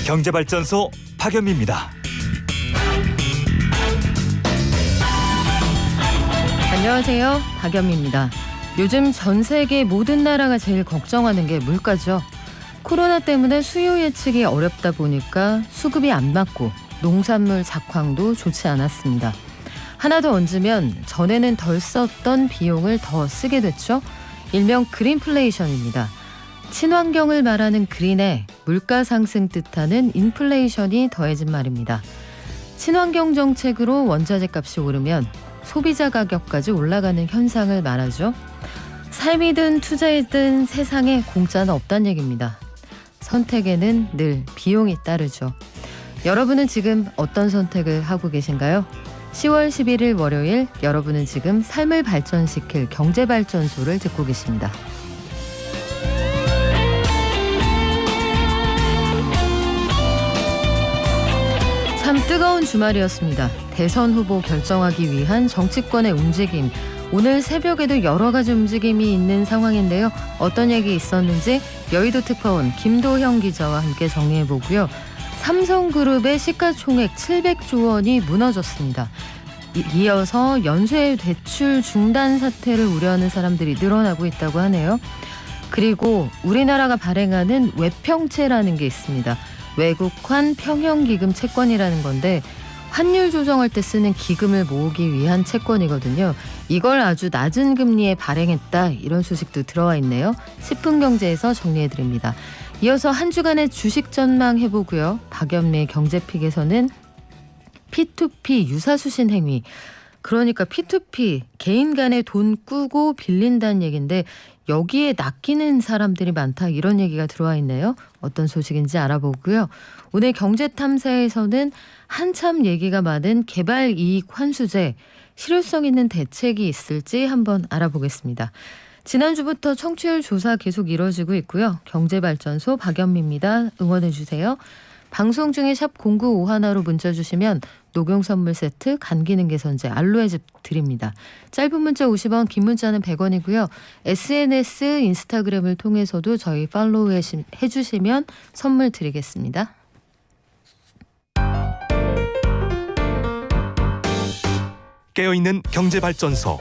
경제발전소 박연미입니다. 안녕하세요. 박연미입니다. 요즘 전 세계 모든 나라가 제일 걱정하는 게 물가죠. 코로나 때문에 수요 예측이 어렵다 보니까 수급이 안 맞고 농산물 작황도 좋지 않았습니다. 하나 더 얹으면 전에는 덜 썼던 비용을 더 쓰게 됐죠. 일명 그린플레이션입니다. 친환경을 말하는 그린에 물가 상승 뜻하는 인플레이션이 더해진 말입니다. 친환경 정책으로 원자재 값이 오르면 소비자 가격까지 올라가는 현상을 말하죠. 삶이든 투자이든 세상에 공짜는 없다는 얘기입니다. 선택에는 늘 비용이 따르죠. 여러분은 지금 어떤 선택을 하고 계신가요? 10월 11일 월요일, 여러분은 지금 삶을 발전시킬 경제발전소를 듣고 계십니다. 참 뜨거운 주말이었습니다. 대선 후보 결정하기 위한 정치권의 움직임. 오늘 새벽에도 여러 가지 움직임이 있는 상황인데요. 어떤 얘기 있었는지 여의도 특파원 김도형 기자와 함께 정리해보고요. 삼성그룹의 시가총액 700조 원이 무너졌습니다. 이어서 연쇄 대출 중단 사태를 우려하는 사람들이 늘어나고 있다고 하네요. 그리고 우리나라가 발행하는 외평채라는 게 있습니다. 외국환 평형기금 채권이라는 건데 환율 조정할 때 쓰는 기금을 모으기 위한 채권이거든요. 이걸 아주 낮은 금리에 발행했다, 이런 소식도 들어와 있네요. 10분 경제에서 정리해드립니다. 이어서 한 주간의 주식 전망 해보고요. 박연미의 경제픽에서는 P2P 유사수신 행위, 그러니까 P2P 개인 간에 돈 꾸고 빌린다는 얘기인데 여기에 낚이는 사람들이 많다, 이런 얘기가 들어와 있네요. 어떤 소식인지 알아보고요. 오늘 경제탐사에서는 한참 얘기가 많은 개발이익 환수제, 실효성 있는 대책이 있을지 한번 알아보겠습니다. 지난주부터 청취율 조사 계속 이루어지고 있고요. 경제발전소 박연미입니다. 응원해주세요. 방송 중에 샵 0951로 문자 주시면 녹용선물 세트, 감기능 개선제, 알로에즙 드립니다. 짧은 문자 50원, 긴 문자는 100원이고요. SNS, 인스타그램을 통해서도 저희 팔로우 해주시면 선물 드리겠습니다. 깨어있는 경제발전소.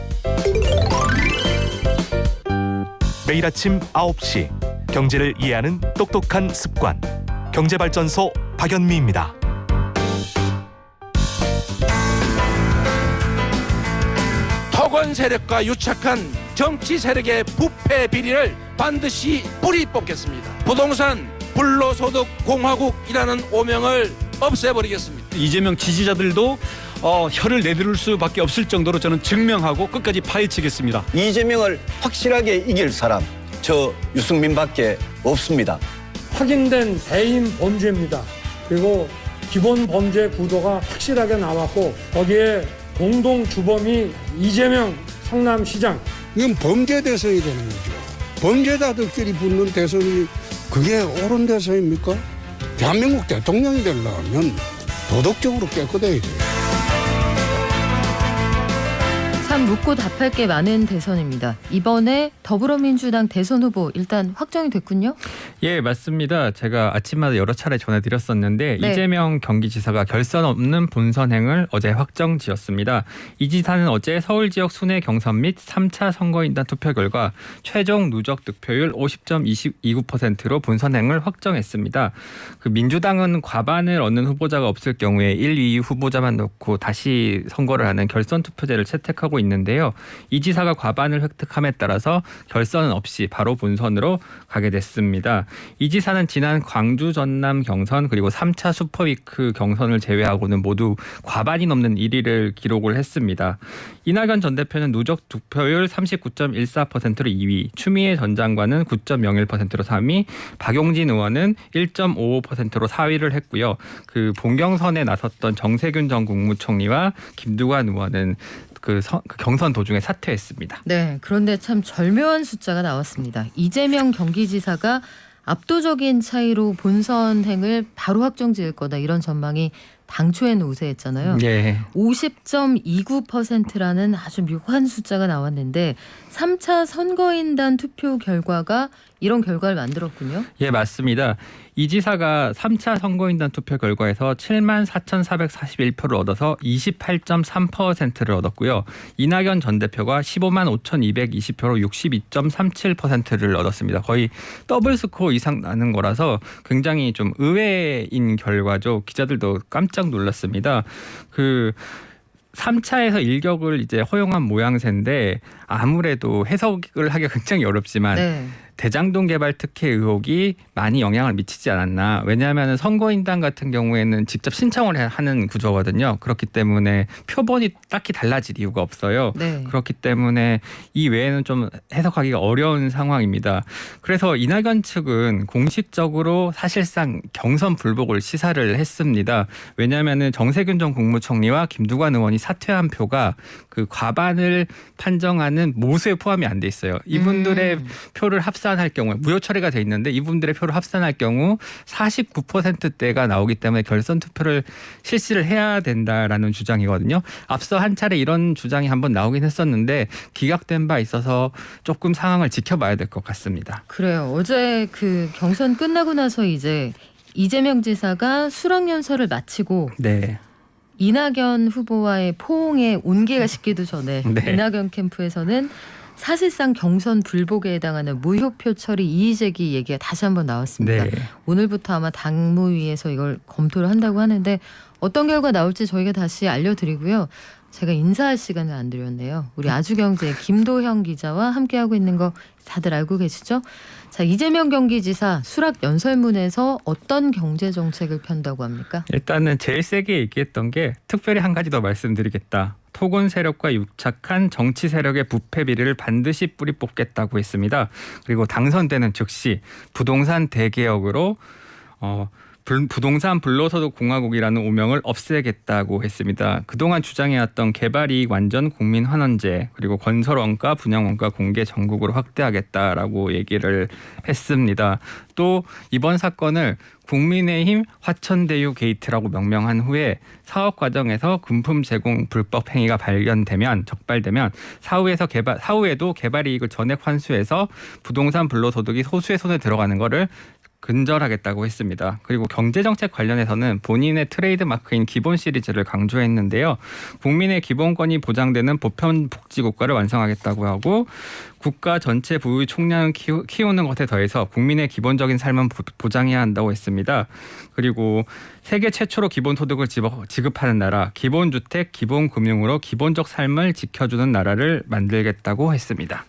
매일 아침 9시 경제를 이해하는 똑똑한 습관. 경제발전소 박연미입니다. 토건 세력과 유착한 정치 세력의 부패 비리를 반드시 뿌리 뽑겠습니다. 부동산 불로소득 공화국이라는 오명을 없애버리겠습니다. 이재명 지지자들도 혀를 내두를 수밖에 없을 정도로 저는 증명하고 끝까지 파헤치겠습니다. 이재명을 확실하게 이길 사람, 저 유승민밖에 없습니다. 확인된 대인 범죄입니다. 그리고 기본 범죄 구도가 확실하게 나왔고 거기에 공동 주범이 이재명 성남시장. 이건 범죄 대선이 되는 거죠. 범죄자들끼리 붙는 대선이 그게 옳은 대선입니까? 대한민국 대통령이 되려면 도덕적으로 깨끗해야 돼요. 참 묻고 답할 게 많은 대선입니다. 이번에 더불어민주당 대선 후보 일단 확정이 됐군요. 예, 맞습니다. 제가 아침마다 여러 차례 전해드렸었는데 네. 이재명 경기지사가 결선 없는 본선행을 어제 확정지었습니다. 이 지사는 어제 서울 지역 순회 경선 및 3차 선거인단 투표 결과 최종 누적 득표율 50.29%로 본선행을 확정했습니다. 그 민주당은 과반을 얻는 후보자가 없을 경우에 1, 2위 후보자만 놓고 다시 선거를 하는 결선 투표제를 채택하고 있는데요. 이 지사가 과반을 획득함에 따라서 결선은 없이 바로 본선으로 가게 됐습니다. 이 지사는 지난 광주 전남 경선 그리고 3차 슈퍼위크 경선을 제외하고는 모두 과반이 넘는 1위를 기록을 했습니다. 이낙연 전 대표는 누적 득표율 39.14%로 2위, 추미애 전 장관은 9.01%로 3위, 박용진 의원은 1.55%로 4위를 했고요. 그 본경선에 나섰던 정세균 전 국무총리와 김두관 의원은 그 경선 도중에 사퇴했습니다. 네, 그런데 참 절묘한 숫자가 나왔습니다. 이재명 경기지사가 압도적인 차이로 본선행을 바로 확정지을 거다, 이런 전망이 당초에는 우세했잖아요. 예. 50.29%라는 아주 묘한 숫자가 나왔는데 3차 선거인단 투표 결과가 이런 결과를 만들었군요. 예, 맞습니다. 이 지사가 3차 선거인단 투표 결과에서 74,441표를 얻어서 28.3%를 얻었고요. 이낙연 전 대표가 155,220표로 62.37%를 얻었습니다. 거의 더블 스코어 이상 나는 거라서 굉장히 좀 의외인 결과죠. 기자들도 깜짝 놀랐습니다. 3차에서 일격을 이제 허용한 모양새인데 아무래도 해석을 하기가 굉장히 어렵지만 네. 대장동 개발 특혜 의혹이 많이 영향을 미치지 않았나. 왜냐하면 선거인단 같은 경우에는 직접 신청을 하는 구조거든요. 그렇기 때문에 표본이 딱히 달라질 이유가 없어요. 네. 그렇기 때문에 이 외에는 좀 해석하기가 어려운 상황입니다. 그래서 이낙연 측은 공식적으로 사실상 경선 불복을 시사를 했습니다. 왜냐하면 정세균 전 국무총리와 김두관 의원이 사퇴한 표가 그 과반을 판정하는 모수에 포함이 안 돼 있어요. 이분들의 표를 합산할 경우에 무효 처리가 돼 있는데 이분들의 표를 합산할 경우 49%대가 나오기 때문에 결선 투표를 실시를 해야 된다라는 주장이거든요. 앞서 한 차례 이런 주장이 한번 나오긴 했었는데 기각된 바 있어서 조금 상황을 지켜봐야 될 것 같습니다. 그래요. 어제 그 경선 끝나고 나서 이제 이재명 지사가 수락연설을 마치고 네. 이낙연 후보와의 포옹에 온기가 식기도 전에 네. 이낙연 캠프에서는 사실상 경선 불복에 해당하는 무효표 처리 이의 제기 얘기가 다시 한번 나왔습니다. 네. 오늘부터 아마 당무위에서 이걸 검토를 한다고 하는데 어떤 결과 나올지 저희가 다시 알려드리고요. 제가 인사할 시간을 안 드렸네요. 우리 아주경제 김도형 기자와 함께하고 있는 거 다들 알고 계시죠? 자, 이재명 경기지사 수락 연설문에서 어떤 경제 정책을 편다고 합니까? 일단은 제일 세게 얘기했던 게 특별히 한 가지 더 말씀드리겠다. 토건 세력과 유착한 정치 세력의 부패 비리를 반드시 뿌리 뽑겠다고 했습니다. 그리고 당선되는 즉시 부동산 대개혁으로 부동산 불로소득 공화국이라는 오명을 없애겠다고 했습니다. 그동안 주장해왔던 개발이익 완전 국민 환원제 그리고 건설 원가 분양 원가 공개 전국으로 확대하겠다라고 얘기를 했습니다. 또 이번 사건을 국민의힘 화천대유 게이트라고 명명한 후에 사업 과정에서 금품 제공 불법 행위가 적발되면 사후에도 개발이익을 전액 환수해서 부동산 불로소득이 소수의 손에 들어가는 거를 근절하겠다고 했습니다. 그리고 경제정책 관련해서는 본인의 트레이드 마크인 기본 시리즈를 강조했는데요. 국민의 기본권이 보장되는 보편복지국가를 완성하겠다고 하고 국가 전체 부의 총량을 키우는 것에 더해서 국민의 기본적인 삶은 보장해야 한다고 했습니다. 그리고 세계 최초로 기본소득을 지급하는 나라, 기본주택, 기본금융으로 기본적 삶을 지켜주는 나라를 만들겠다고 했습니다.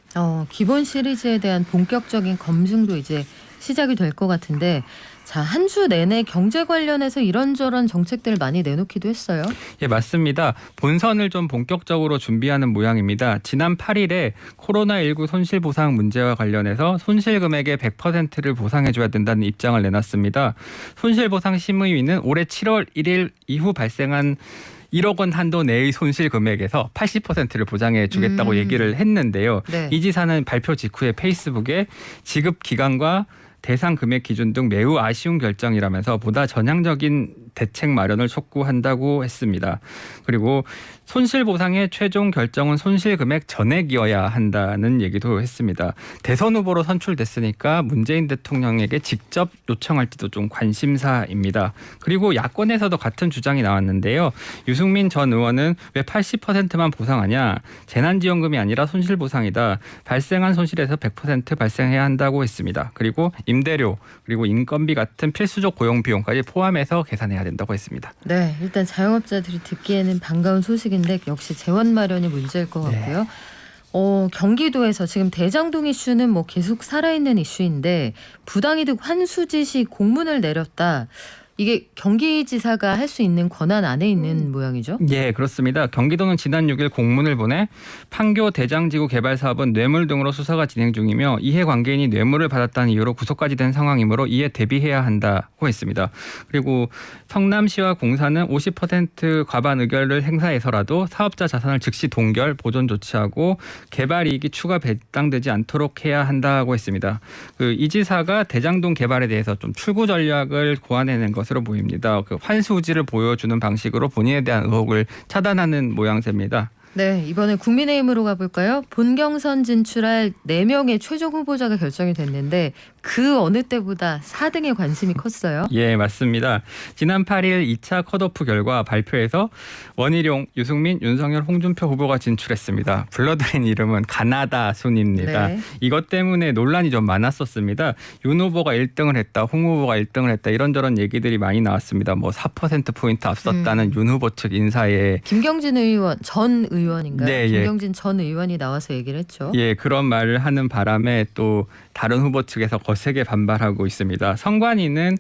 기본 시리즈에 대한 본격적인 검증도 이제 시작이 될 것 같은데 자, 한 주 내내 경제 관련해서 이런저런 정책들을 많이 내놓기도 했어요. 예, 맞습니다. 본선을 좀 본격적으로 준비하는 모양입니다. 지난 8일에 코로나19 손실보상 문제와 관련해서 손실금액의 100%를 보상해줘야 된다는 입장을 내놨습니다. 손실보상 심의위는 올해 7월 1일 이후 발생한 1억 원 한도 내의 손실 금액에서 80%를 보장해 주겠다고 얘기를 했는데요. 네. 이 지사는 발표 직후에 페이스북에 지급 기간과 대상 금액 기준 등 매우 아쉬운 결정이라면서 보다 전향적인 대책 마련을 촉구한다고 했습니다. 그리고 손실보상의 최종 결정은 손실금액 전액이어야 한다는 얘기도 했습니다. 대선 후보로 선출됐으니까 문재인 대통령에게 직접 요청할지도 좀 관심사입니다. 그리고 야권에서도 같은 주장이 나왔는데요. 유승민 전 의원은 왜 80%만 보상하냐. 재난지원금이 아니라 손실보상이다. 발생한 손실에서 100% 발생해야 한다고 했습니다. 그리고 임대료 그리고 인건비 같은 필수적 고용 비용까지 포함해서 계산해야 된다고 했습니다. 네, 일단 자영업자들이 듣기에는 반가운 소식인데 역시 재원 마련이 문제일 것 같고요. 경기도에서 지금 대장동 이슈는 뭐 계속 살아있는 이슈인데 부당이득 환수 지시 공문을 내렸다. 이게 경기지사가 할 수 있는 권한 안에 있는 모양이죠? 예, 그렇습니다. 경기도는 지난 6일 공문을 보내 판교 대장지구 개발 사업은 뇌물 등으로 수사가 진행 중이며 이해관계인이 뇌물을 받았다는 이유로 구속까지 된 상황이므로 이에 대비해야 한다고 했습니다. 그리고 성남시와 공사는 50% 과반 의결을 행사해서라도 사업자 자산을 즉시 동결, 보존 조치하고 개발 이익이 추가 배당되지 않도록 해야 한다고 했습니다. 이 지사가 대장동 개발에 대해서 좀 출구 전략을 고안해낸 것은 것으로 보입니다. 그 환수지를 보여주는 방식으로 본인에 대한 의혹을 차단하는 모양새입니다. 네, 이번에 국민의힘으로 가볼까요? 본경선 진출할 4명의 최종 후보자가 결정이 됐는데 그 어느 때보다 4등에 관심이 컸어요. 예, 맞습니다. 지난 8일 2차 컷오프 결과 발표에서 원희룡, 유승민, 윤석열, 홍준표 후보가 진출했습니다. 불러드린 이름은 가나다 순입니다. 네. 이것 때문에 논란이 좀 많았었습니다. 윤 후보가 1등을 했다, 홍 후보가 1등을 했다 이런저런 얘기들이 많이 나왔습니다. 뭐 4%포인트 앞섰다는 윤 후보 측 인사에 김경진 의원, 전 의원인가요? 네, 예. 김경진 전 의원이 나와서 얘기를 했죠. 예, 그런 말을 하는 바람에 또 다른 후보 측에서 거세게 반발하고 있습니다. 선관위는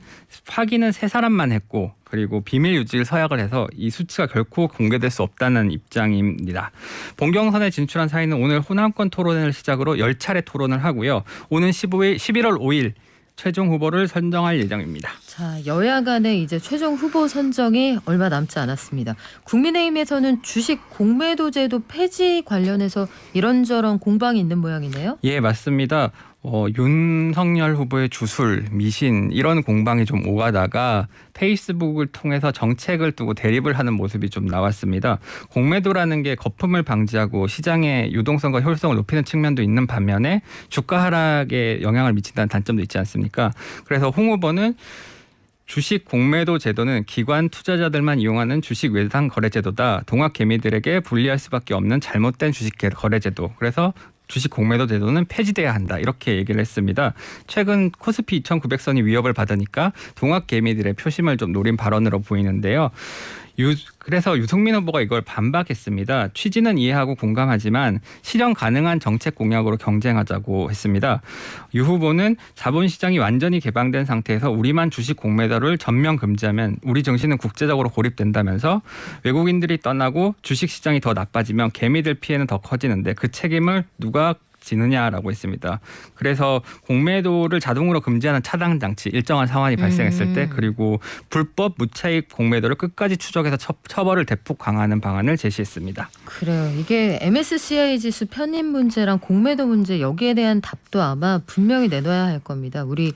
확인은 3사람만 했고 그리고 비밀 유지를 서약을 해서 이 수치가 결코 공개될 수 없다는 입장입니다. 본경선에 진출한 사이는 오늘 호남권 토론을 시작으로 10차례 토론을 하고요. 오는 11월 5일 최종 후보를 선정할 예정입니다. 자, 여야 간의 이제 최종 후보 선정이 얼마 남지 않았습니다. 국민의힘에서는 주식 공매도 제도 폐지 관련해서 이런저런 공방이 있는 모양이네요. 예, 맞습니다. 윤석열 후보의 주술, 미신 이런 공방이 좀 오가다가 페이스북을 통해서 정책을 두고 대립을 하는 모습이 좀 나왔습니다. 공매도라는 게 거품을 방지하고 시장의 유동성과 효율성을 높이는 측면도 있는 반면에 주가 하락에 영향을 미친다는 단점도 있지 않습니까? 그래서 홍 후보는 주식 공매도 제도는 기관 투자자들만 이용하는 주식 외상 거래 제도다. 동학 개미들에게 불리할 수밖에 없는 잘못된 주식 거래 제도. 그래서 주식 공매도 제도는 폐지돼야 한다. 이렇게 얘기를 했습니다. 최근 코스피 2900선이 위협을 받으니까 동학 개미들의 표심을 좀 노린 발언으로 보이는데요. 그래서 유승민 후보가 이걸 반박했습니다. 취지는 이해하고 공감하지만 실현 가능한 정책 공약으로 경쟁하자고 했습니다. 유 후보는 자본시장이 완전히 개방된 상태에서 우리만 주식 공매도를 전면 금지하면 우리 정신은 국제적으로 고립된다면서 외국인들이 떠나고 주식시장이 더 나빠지면 개미들 피해는 더 커지는데 그 책임을 누가 지느냐라고 했습니다. 그래서 공매도를 자동으로 금지하는 차단 장치 일정한 상황이 발생했을 때 그리고 불법 무차익 공매도를 끝까지 추적해서 처벌을 대폭 강화하는 방안을 제시했습니다. 그래요. 이게 MSCI 지수 편입 문제랑 공매도 문제 여기에 대한 답도 아마 분명히 내놔야 할 겁니다. 우리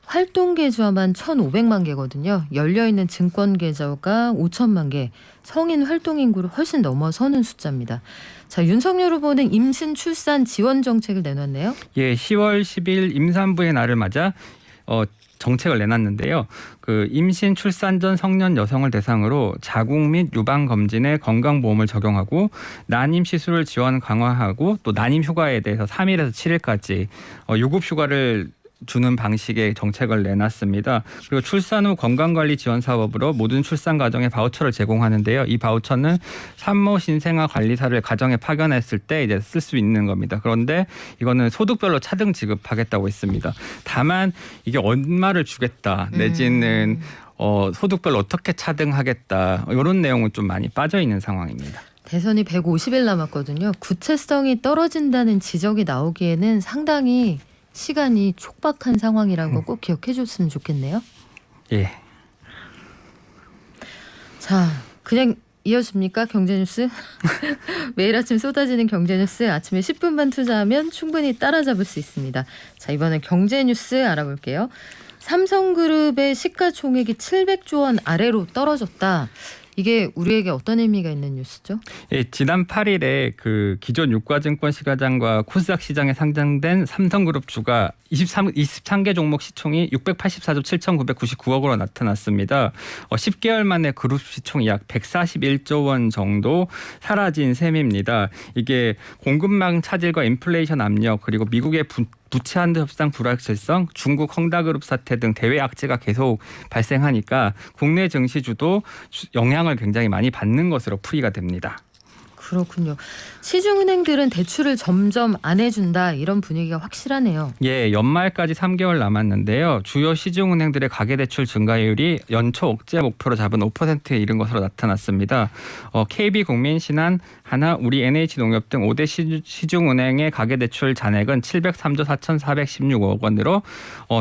활동 계좌만 1,500만 개거든요. 열려있는 증권 계좌가 5천만 개. 성인 활동 인구를 훨씬 넘어서는 숫자입니다. 자, 윤석열 후보는 임신 출산 지원 정책을 내놨네요. 예, 10월 10일 임산부의 날을 맞아 정책을 내놨는데요. 그 임신 출산 전 성년 여성을 대상으로 자궁 및 유방 검진에 건강보험을 적용하고 난임 시술을 지원 강화하고 또 난임 휴가에 대해서 3일에서 7일까지 유급 휴가를 주는 방식의 정책을 내놨습니다. 그리고 출산 후 건강관리 지원 사업으로 모든 출산 가정에 바우처를 제공하는데요. 이 바우처는 산모 신생아 관리사를 가정에 파견했을 때 이제 쓸 수 있는 겁니다. 그런데 이거는 소득별로 차등 지급하겠다고 했습니다. 다만 이게 얼마를 주겠다 내지는 소득별로 어떻게 차등하겠다 이런 내용은 좀 많이 빠져 있는 상황입니다. 대선이 150일 남았거든요. 구체성이 떨어진다는 지적이 나오기에는 상당히 시간이 촉박한 상황이라고 꼭 기억해 줬으면 좋겠네요. 예. 자, 그냥 이어집니까? 경제뉴스? 매일 아침 쏟아지는 경제뉴스 아침에 10분만 투자하면 충분히 따라잡을 수 있습니다. 자, 이번엔 경제뉴스 알아볼게요. 삼성그룹의 시가총액이 700조 원 아래로 떨어졌다. 이게 우리에게 어떤 의미가 있는 뉴스죠? 예, 지난 8일에 그 기존 유가증권 시가장과 코스닥 시장에 상장된 삼성그룹 주가 23개 종목 시총이 684조 7,999억으로 나타났습니다. 10개월 만에 그룹 시총이 약 141조 원 정도 사라진 셈입니다. 이게 공급망 차질과 인플레이션 압력 그리고 미국의 부채 한도 협상 불확실성, 중국 헝다그룹 사태 등 대외 악재가 계속 발생하니까 국내 증시주도 영향을 굉장히 많이 받는 것으로 풀이가 됩니다. 그렇군요. 시중은행들은 대출을 점점 안 해준다 이런 분위기가 확실하네요. 예, 연말까지 3개월 남았는데요. 주요 시중은행들의 가계대출 증가율이 연초 억제 목표로 잡은 5%에 이른 것으로 나타났습니다. KB국민, 신한, 하나 우리 NH농협 등 5대 시중은행의 가계대출 잔액은 703조 4,416억 원으로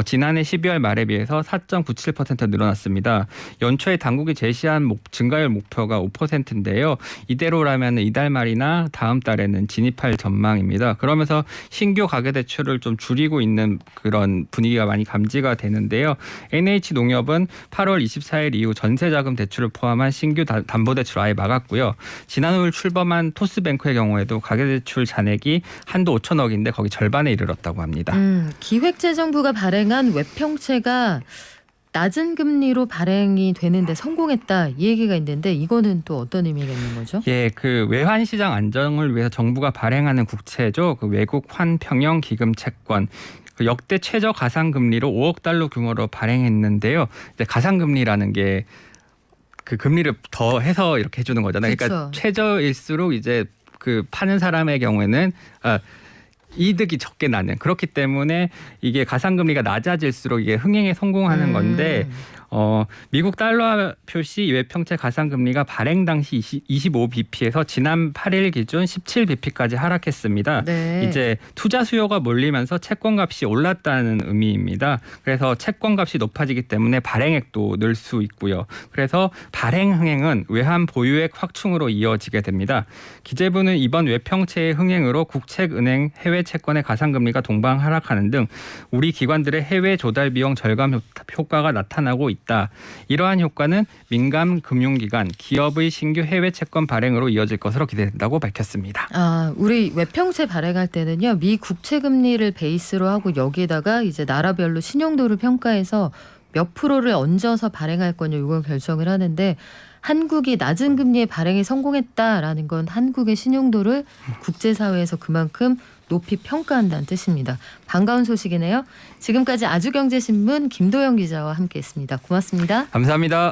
지난해 12월 말에 비해서 4.97% 늘어났습니다. 연초에 당국이 제시한 증가율 목표가 5%인데요. 이대로라면 이달 말이나 다음 달에는 진입할 전망입니다. 그러면서 신규 가계대출을 좀 줄이고 있는 그런 분위기가 많이 감지가 되는데요. NH농협은 8월 24일 이후 전세자금 대출을 포함한 신규 담보대출 아예 막았고요. 지난 5일 출범한 토스뱅크의 경우에도 가계대출 잔액이 한도 5천억인데 거기 절반에 이르렀다고 합니다. 기획재정부가 발행한 외평채가 낮은 금리로 발행이 되는데 성공했다 이 얘기가 있는데 이거는 또 어떤 의미가 있는 거죠? 예, 그 외환 시장 안정을 위해서 정부가 발행하는 국채죠. 그 외국 환평형 기금 채권. 그 역대 최저 가상금리로 5억 달러 규모로 발행했는데요. 이제 가상금리라는 게 그 금리를 더 해서 이렇게 해주는 거잖아요. 그쵸. 그러니까 최저일수록 이제 그 파는 사람의 경우에는 이득이 적게 나는 그렇기 때문에 이게 가상금리가 낮아질수록 이게 흥행에 성공하는 건데 미국 달러 표시 외평채 가상금리가 발행 당시 25bp에서 지난 8일 기준 17bp까지 하락했습니다. 네. 이제 투자 수요가 몰리면서 채권값이 올랐다는 의미입니다. 그래서 채권값이 높아지기 때문에 발행액도 늘 수 있고요. 그래서 발행 흥행은 외환 보유액 확충으로 이어지게 됩니다. 기재부는 이번 외평채의 흥행으로 국책은행 해외 채권의 가상금리가 동반 하락하는 등 우리 기관들의 해외 조달 비용 절감 효과가 나타나고 있다. 이러한 효과는 민간 금융기관, 기업의 신규 해외 채권 발행으로 이어질 것으로 기대된다고 밝혔습니다. 우리 외평채 발행할 때는요. 미 국채 금리를 베이스로 하고 여기에다가 이제 나라별로 신용도를 평가해서 몇 프로를 얹어서 발행할 거냐 이걸 결정을 하는데 한국이 낮은 금리에 발행에 성공했다라는 건 한국의 신용도를 국제사회에서 그만큼 높이 평가한다는 뜻입니다. 반가운 소식이네요. 지금까지 아주경제신문 김도영 기자와 함께했습니다. 고맙습니다. 감사합니다.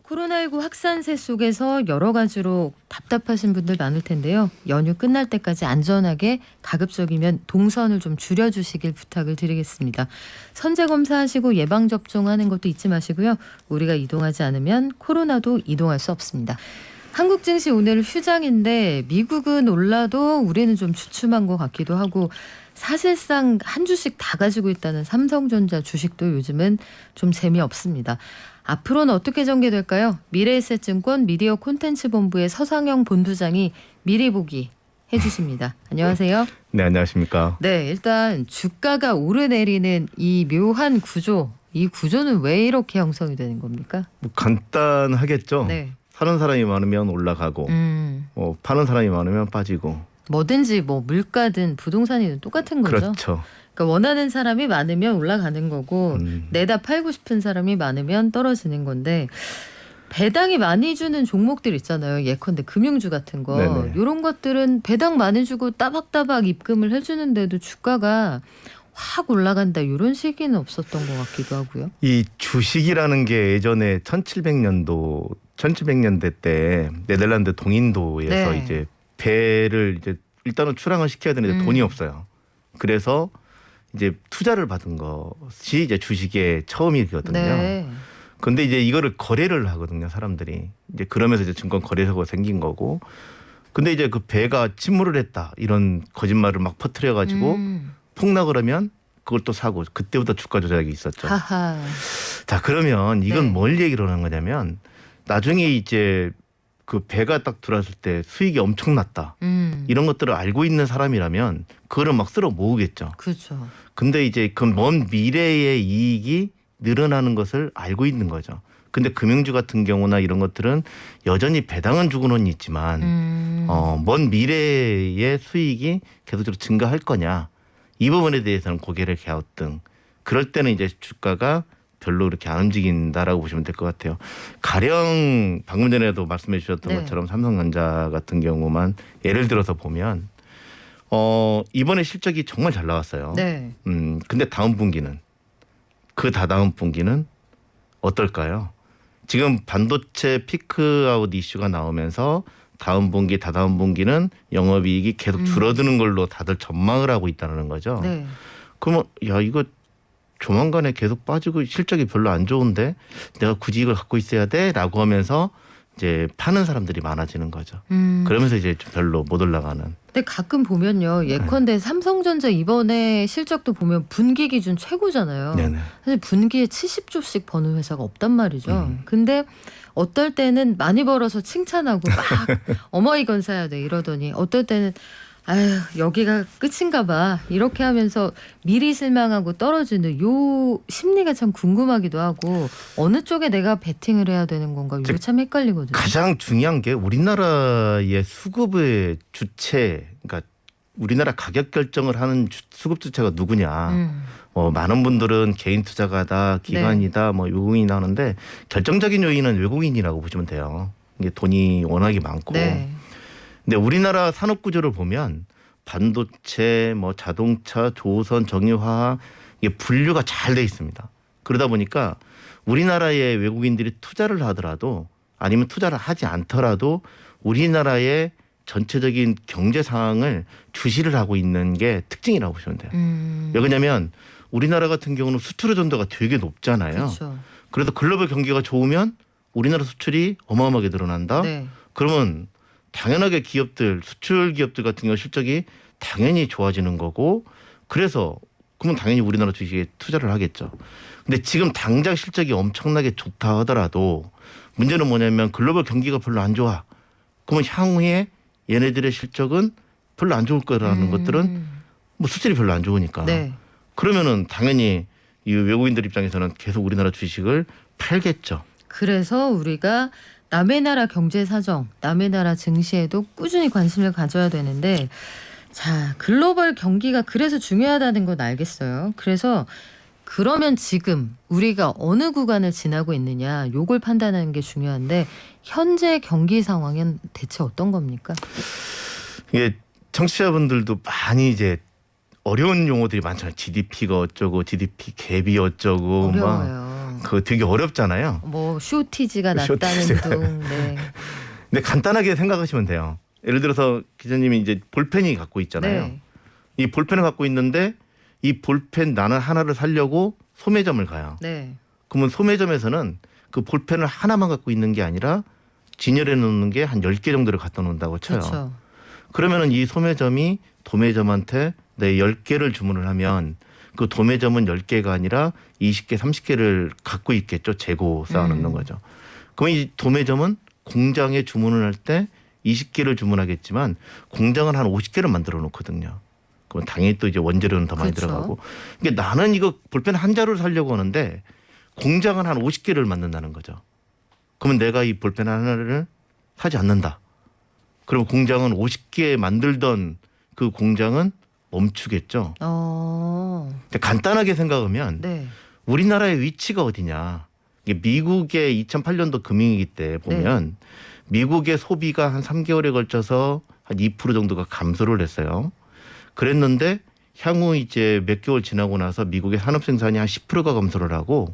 코로나19 확산세 속에서 여러 가지로 답답하신 분들 많을 텐데요. 연휴 끝날 때까지 안전하게 가급적이면 동선을 좀 줄여주시길 부탁을 드리겠습니다. 선제검사하시고 예방접종하는 것도 잊지 마시고요. 우리가 이동하지 않으면 코로나도 이동할 수 없습니다. 한국 증시 오늘 휴장인데 미국은 올라도 우리는 좀 주춤한 것 같기도 하고 사실상 한 주씩 다 가지고 있다는 삼성전자 주식도 요즘은 좀 재미없습니다. 앞으로는 어떻게 전개될까요? 미래에셋증권 미디어 콘텐츠 본부의 서상영 본부장이 미리 보기 해주십니다. 안녕하세요. 네, 안녕하십니까. 네, 일단 주가가 오르내리는 이 묘한 구조, 이 구조는 왜 이렇게 형성이 되는 겁니까? 뭐 간단하겠죠. 네. 사는 사람이 많으면 올라가고 파는 사람이 많으면 빠지고. 뭐든지 뭐 물가든 부동산이든 똑같은 거죠. 그렇죠. 그러니까 원하는 사람이 많으면 올라가는 거고 내다 팔고 싶은 사람이 많으면 떨어지는 건데 배당이 많이 주는 종목들 있잖아요. 예컨대 금융주 같은 거. 네네. 이런 것들은 배당 많이 주고 따박따박 입금을 해주는데도 주가가 확 올라간다 이런 시기는 없었던 것 같기도 하고요. 이 주식이라는 게 예전에 1700년대 때 네덜란드 동인도에서 네. 이제 배를 이제 일단은 출항을 시켜야 되는데 돈이 없어요. 그래서 이제 투자를 받은 것이 이제 주식의 처음이거든요. 네. 근데 이제 이거를 거래를 하거든요, 사람들이. 이제 그러면서 이제 증권 거래소가 생긴 거고. 근데 이제 그 배가 침몰을 했다 이런 거짓말을 막 퍼뜨려 가지고 폭락을 하면 그걸 또 사고 그때부터 주가 조작이 있었죠. 하하. 자, 그러면 이건 네. 뭘 얘기를 하는 거냐면 나중에 이제 그 배가 딱 들어왔을 때 수익이 엄청났다. 이런 것들을 알고 있는 사람이라면 그거를 막 쓸어 모으겠죠. 그렇죠. 근데 이제 그 먼 미래의 이익이 늘어나는 것을 알고 있는 거죠. 근데 금융주 같은 경우나 이런 것들은 여전히 배당은 주고는 있지만 먼 미래의 수익이 계속적으로 증가할 거냐 이 부분에 대해서는 고개를 갸우뚱. 그럴 때는 이제 주가가 별로 그렇게 안 움직인다라고 보시면 될 것 같아요. 가령 방금 전에도 말씀해 주셨던 네. 것처럼 삼성전자 같은 경우만 예를 들어서 보면 이번에 실적이 정말 잘 나왔어요. 네. 근데 다음 분기는 그 다다음 분기는 어떨까요? 지금 반도체 피크아웃 이슈가 나오면서 다음 분기, 다다음 분기는 영업이익이 계속 줄어드는 걸로 다들 전망을 하고 있다는 거죠. 네. 그러면 야 이거 조만간에 계속 빠지고 실적이 별로 안 좋은데 내가 굳이 이걸 갖고 있어야 돼? 라고 하면서 이제 파는 사람들이 많아지는 거죠. 음. 그러면서 이제 좀 별로 못 올라가는. 근데 가끔 보면요. 예컨대 삼성전자 이번에 실적도 보면 분기 기준 최고잖아요. 네네. 사실 분기에 70조씩 버는 회사가 없단 말이죠. 음. 근데 어떨 때는 많이 벌어서 칭찬하고 막 어머 이건 사야 돼 이러더니 어떨 때는 아휴 여기가 끝인가 봐 이렇게 하면서 미리 실망하고 떨어지는 요 심리가 참 궁금하기도 하고 어느 쪽에 내가 베팅을 해야 되는 건가 이거 참 헷갈리거든요. 가장 중요한 게 우리나라의 수급의 주체, 그러니까 우리나라 가격 결정을 하는 수급 주체가 누구냐. 많은 분들은 개인 투자가다, 기관이다, 뭐 외국인이 하는데 결정적인 요인은 외국인이라고 보시면 돼요. 이게 돈이 워낙에 많고. 네. 근데 우리나라 산업 구조를 보면 반도체, 뭐 자동차, 조선, 정유화학 이게 분류가 잘 돼 있습니다. 그러다 보니까 우리나라의 외국인들이 투자를 하더라도 아니면 투자를 하지 않더라도 우리나라의 전체적인 경제 상황을 주시를 하고 있는 게 특징이라고 보시면 돼요. 왜 그러냐면 우리나라 같은 경우는 수출 의존도가 되게 높잖아요. 그렇죠. 그래서 글로벌 경기가 좋으면 우리나라 수출이 어마어마하게 늘어난다. 네. 그러면 당연하게 기업들, 수출 기업들 같은 경우 실적이 당연히 좋아지는 거고 그래서 그러면 당연히 우리나라 주식에 투자를 하겠죠. 근데 지금 당장 실적이 엄청나게 좋다 하더라도 문제는 뭐냐면 글로벌 경기가 별로 안 좋아. 그러면 향후에 얘네들의 실적은 별로 안 좋을 거라는 것들은 뭐 수출이 별로 안 좋으니까. 네. 그러면은 당연히 이 외국인들 입장에서는 계속 우리나라 주식을 팔겠죠. 그래서 우리가 남의 나라 경제 사정, 남의 나라 증시에도 꾸준히 관심을 가져야 되는데 자, 글로벌 경기가 그래서 중요하다는 건 알겠어요. 그래서 그러면 지금 우리가 어느 구간을 지나고 있느냐 요걸 판단하는 게 중요한데 현재 경기 상황은 대체 어떤 겁니까? 이게 청취자분들도 많이 이제 어려운 용어들이 많잖아요. GDP가 어쩌고, GDP 갭이 어쩌고, 어려워요. 그거 되게 어렵잖아요. 뭐 쇼티지가 쇼티지. 났다는 둥. 네. 근데 간단하게 생각하시면 돼요. 예를 들어서 기자님이 이제 볼펜이 갖고 있잖아요. 네. 이 볼펜을 갖고 있는데 이 볼펜 나는 하나를 사려고 소매점을 가요. 네. 그러면 소매점에서는 그 볼펜을 하나만 갖고 있는 게 아니라 진열해 놓는 게 한 10개 정도를 갖다 놓는다고 쳐요. 그렇죠. 그러면은 이 소매점이 도매점한테 내 10개를 주문을 하면 그 도매점은 10개가 아니라 20개, 30개를 갖고 있겠죠. 재고 쌓아놓는 거죠. 그럼 이 도매점은 공장에 주문을 할 때 20개를 주문하겠지만 공장은 한 50개를 만들어 놓거든요. 그럼 당연히 또 이제 원재료는 더 많이 그렇죠. 들어가고. 그러니까 나는 이거 볼펜 한 자루를 사려고 하는데 공장은 한 50개를 만든다는 거죠. 그러면 내가 이 볼펜 하나를 사지 않는다. 그럼 공장은 50개 만들던 그 공장은 멈추겠죠. 그러니까 간단하게 생각하면 네. 우리나라의 위치가 어디냐. 이게 미국의 2008년도 금융위기 때 보면 미국의 소비가 한 3개월에 걸쳐서 한 2% 정도가 감소를 했어요. 그랬는데 향후 이제 몇 개월 지나고 나서 미국의 산업 생산이 한 10%가 감소를 하고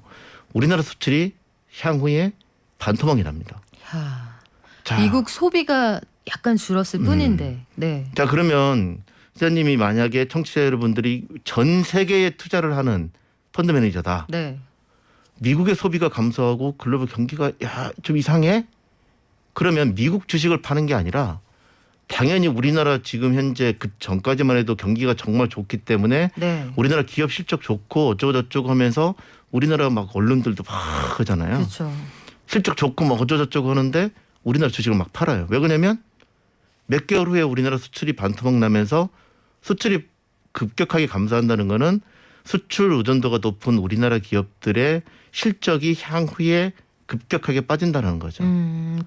우리나라 수출이 향후에 반토막이 납니다. 야, 자, 미국 소비가 약간 줄었을 뿐인데. 네. 자 그러면 기자님이 만약에 청취자 여러분들이 전 세계에 투자를 하는 펀드 매니저다. 네. 미국의 소비가 감소하고 글로벌 경기가 좀 이상해? 그러면 미국 주식을 파는 게 아니라 당연히 우리나라 지금 현재 그 전까지만 해도 경기가 정말 좋기 때문에 네. 우리나라 기업 실적 좋고 어쩌고 저쩌고 하면서 우리나라 막 언론들도 막 하잖아요. 그렇죠. 실적 좋고 막 어쩌고 저쩌고 하는데 우리나라 주식을 막 팔아요. 왜 그러냐면 몇 개월 후에 우리나라 수출이 반토막 나면서 수출이 급격하게 감소한다는 거는 수출 의존도가 높은 우리나라 기업들의 실적이 향후에 급격하게 빠진다는 거죠.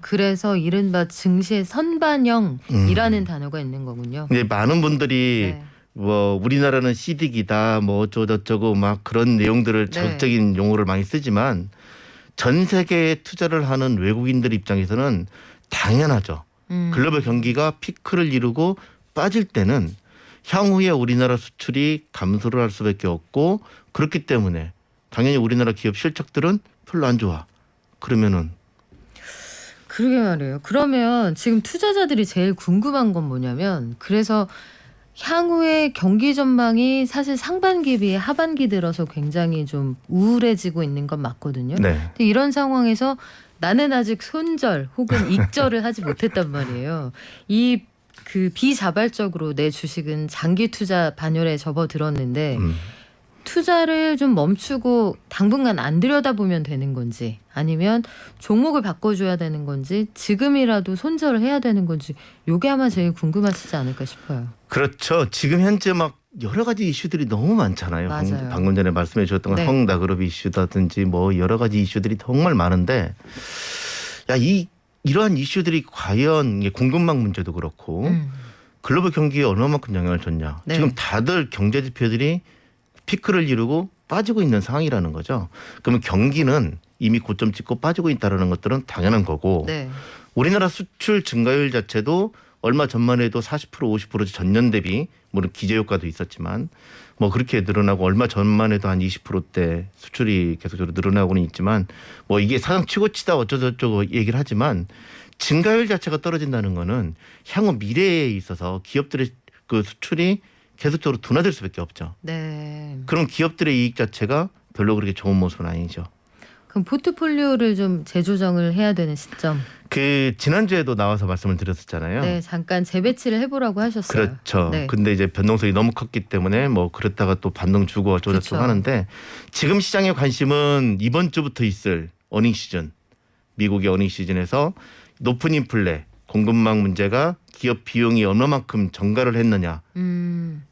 그래서 이른바 증시의 선반영이라는 단어가 있는 거군요. 근데 많은 분들이 네. 뭐 우리나라는 시딕이다 뭐 어쩌고저쩌고 막 그런 내용들을 자극적인 용어를 많이 쓰지만 전 세계에 투자를 하는 외국인들 입장에서는 당연하죠. 글로벌 경기가 피크를 이루고 빠질 때는 향후에 우리나라 수출이 감소를 할 수밖에 없고 그렇기 때문에 당연히 우리나라 기업 실적들은 별로 안 좋아. 그러면은 그러게 말이에요. 그러면 지금 투자자들이 제일 궁금한 건 뭐냐면 그래서 향후의 경기 전망이 사실 상반기 비해 하반기 들어서 굉장히 좀 우울해지고 있는 건 맞거든요. 네. 근데 이런 상황에서 나는 아직 손절 혹은 익절을 하지 못했단 말이에요. 이 그 비자발적으로 내 주식은 장기 투자 반열에 접어들었는데 투자를 좀 멈추고 당분간 안 들여다보면 되는 건지 아니면 종목을 바꿔줘야 되는 건지 지금이라도 손절을 해야 되는 건지 요게 아마 제일 궁금하시지 않을까 싶어요. 그렇죠. 지금 현재 막 여러 가지 이슈들이 너무 많잖아요. 맞아요. 방금 전에 말씀해 주셨던 네. 성나그룹 이슈라든지 뭐 여러 가지 이슈들이 정말 많은데 야, 이러한 이슈들이 과연 이게 공급망 문제도 그렇고 글로벌 경기에 얼마만큼 영향을 줬냐. 네. 지금 다들 경제 지표들이 피크를 이루고 빠지고 있는 상황이라는 거죠. 그러면 경기는 이미 고점 찍고 빠지고 있다는 것들은 당연한 거고 네. 우리나라 수출 증가율 자체도 얼마 전만 해도 40% 50% 전년 대비 물론 기재 효과도 있었지만 뭐 그렇게 늘어나고 얼마 전만 해도 한 20%대 수출이 계속적으로 늘어나고는 있지만 뭐 이게 사상 치고치다 어쩌고저쩌고 얘기를 하지만 증가율 자체가 떨어진다는 거는 향후 미래에 있어서 기업들의 그 수출이 계속적으로 둔화될 수밖에 없죠. 네. 그럼 기업들의 이익 자체가 별로 그렇게 좋은 모습은 아니죠. 그럼 포트폴리오를 좀 재조정을 해야 되는 시점. 그 지난주에도 나와서 말씀을 드렸었잖아요. 네, 잠깐 재배치를 해보라고 하셨어요. 그렇죠. 네. 근데 이제 변동성이 너무 컸기 때문에 뭐 그랬다가 또 반등 주고 어쩌고저쩌고 그렇죠. 하는데 지금 시장의 관심은 이번 주부터 있을 어닝 시즌, 미국의 어닝 시즌에서 높은 인플레, 공급망 문제가 기업 비용이 얼마만큼 증가를 했느냐.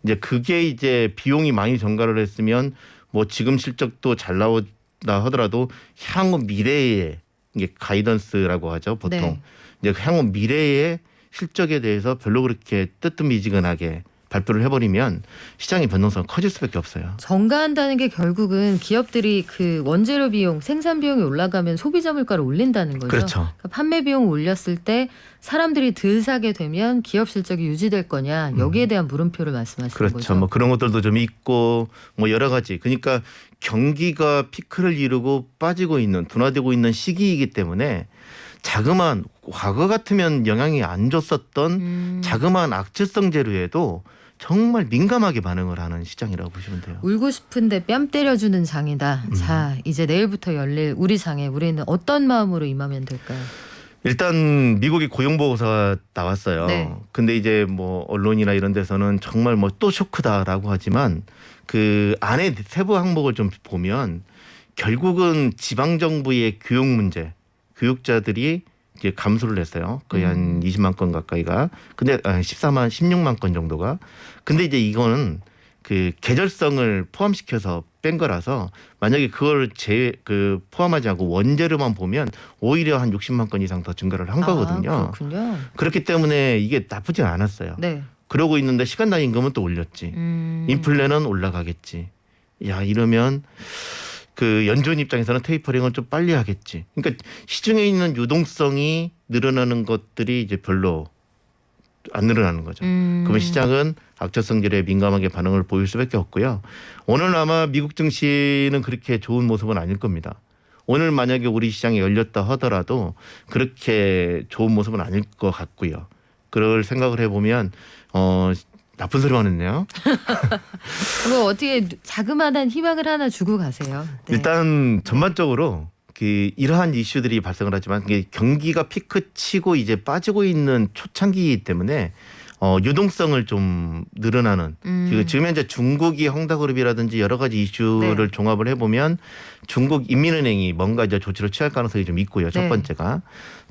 이제 그게 이제 비용이 많이 증가를 했으면 뭐 지금 실적도 잘 나오다 하더라도 향후 미래에 이게 가이던스라고 하죠. 보통 네. 이제 향후 미래의 실적에 대해서 별로 그렇게 뜨뜻미지근하게 발표를 해버리면 시장의 변동성은 커질 수밖에 없어요. 정가한다는 게 결국은 기업들이 그 원재료 비용, 생산 비용이 올라가면 소비자 물가를 올린다는 거죠. 그렇죠. 그러니까 판매 비용을 올렸을 때 사람들이 덜 사게 되면 기업 실적이 유지될 거냐 여기에 대한 물음표를 말씀하시는 그렇죠. 거죠. 뭐 그런 것들도 좀 있고 뭐 여러 가지. 그러니까 경기가 피크를 이루고 빠지고 있는 둔화되고 있는 시기이기 때문에 자그마한 과거 같으면 영향이 안 줬었던 자그마한 악재성 재료에도 정말 민감하게 반응을 하는 시장이라고 보시면 돼요. 울고 싶은데 뺨 때려주는 장이다. 자, 이제 내일부터 열릴 우리 장에 우리는 어떤 마음으로 임하면 될까요? 일단 미국의 고용보고서가 나왔어요. 네. 근데 이제 뭐 언론이나 이런 데서는 정말 뭐 또 쇼크다라고 하지만 그 안에 세부 항목을 좀 보면 결국은 지방 정부의 교육 문제, 교육자들이 이제 감소를 했어요. 거의 한 20만 건 가까이가. 근데 16만 건 정도가. 근데 이제 이거는 그 계절성을 포함시켜서 뺀 거라서 만약에 그걸 포함하지 않고 원재료만 보면 오히려 한 60만 건 이상 더 증가를 한 거거든요. 그렇군요. 그렇기 때문에 이게 나쁘지 않았어요. 네. 그러고 있는데 시간 당 임금은 또 올렸지. 인플레는 올라가겠지. 야, 이러면 그 연준 입장에서는 테이퍼링을 좀 빨리 하겠지. 그러니까 시중에 있는 유동성이 늘어나는 것들이 이제 별로 안 늘어나는 거죠. 그러면 시장은 악재성 재료에 민감하게 반응을 보일 수밖에 없고요. 오늘 아마 미국 증시는 그렇게 좋은 모습은 아닐 겁니다. 오늘 만약에 우리 시장이 열렸다 하더라도 그렇게 좋은 모습은 아닐 것 같고요. 그럴 생각을 해보면 나쁜 소리만 했네요. 그거 어떻게 자그마한 희망을 하나 주고 가세요. 네. 일단 전반적으로 이러한 이슈들이 발생을 하지만 이게 경기가 피크 치고 이제 빠지고 있는 초창기이기 때문에 유동성을 좀 늘어나는 지금 현재 중국이 헝다그룹이라든지 여러 가지 이슈를 네. 종합을 해보면 중국 인민은행이 뭔가 이제 조치를 취할 가능성이 좀 있고요. 첫 네. 번째가.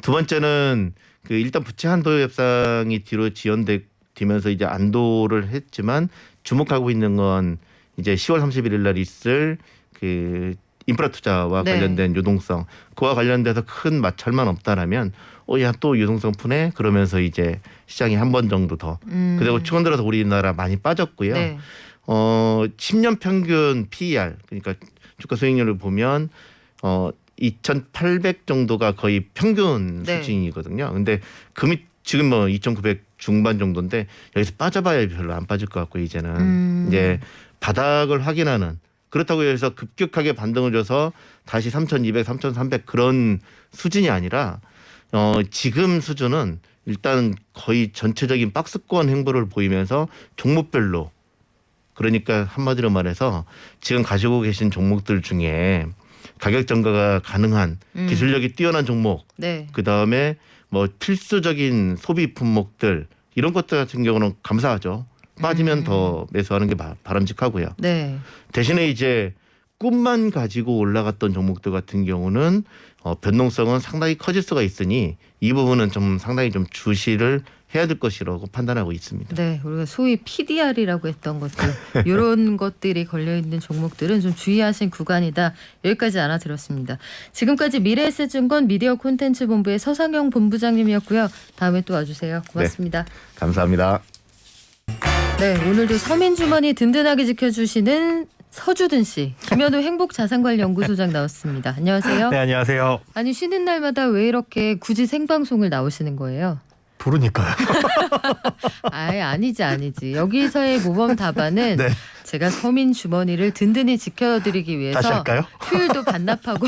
두 번째는 일단 부채 한도 협상이 뒤로 지연되면서 이제 안도를 했지만 주목하고 있는 건 이제 10월 31일 날 있을 인프라 투자와 네. 관련된 유동성, 그와 관련돼서 큰 마찰만 없다라면 야, 또 유동성 푸네? 그러면서 이제 시장이 한 번 정도 더. 그리고 최근 들어서 우리나라 많이 빠졌고요. 네. 10년 평균 PER, 그러니까 주가 수익률을 보면 2,800 정도가 거의 평균 네. 수준이거든요. 근데 지금 뭐 2,900 중반 정도인데 여기서 빠져봐야 별로 안 빠질 것 같고 이제는 이제 바닥을 확인하는, 그렇다고 해서 급격하게 반등을 줘서 다시 3,200, 3,300 그런 수준이 아니라 지금 수준은 일단 거의 전체적인 박스권 행보를 보이면서 종목별로, 그러니까 한마디로 말해서 지금 가지고 계신 종목들 중에 가격 전가가 가능한 기술력이 뛰어난 종목, 네. 그 다음에 뭐 필수적인 소비 품목들 이런 것들 같은 경우는 감사하죠. 빠지면 더 매수하는 게 바람직하고요. 네. 대신에 이제 꿈만 가지고 올라갔던 종목들 같은 경우는 변동성은 상당히 커질 수가 있으니 이 부분은 좀 상당히 좀 주시를 해야 될 것이라고 판단하고 있습니다. 네, 우리가 소위 PDR이라고 했던 것들 이런 것들이 걸려있는 종목들은 좀 주의하신 구간이다. 여기까지 알아들었습니다. 지금까지 미래에셋증권 미디어 콘텐츠 본부의 서상영 본부장님이었고요. 다음에 또 와주세요. 고맙습니다. 감사합니다. 네, 오늘도 서민주머니 든든하게 지켜주시는 서주든 씨, 김현우 행복자산관리연구소장 나왔습니다. 안녕하세요. 네, 안녕하세요. 아니 쉬는 날마다 왜 이렇게 굳이 생방송을 나오시는 거예요? 부르니까요. 아니지. 여기서의 모범 답안은 네. 제가 서민 주머니를 든든히 지켜드리기 위해서 다시 할까요? 휴일도 반납하고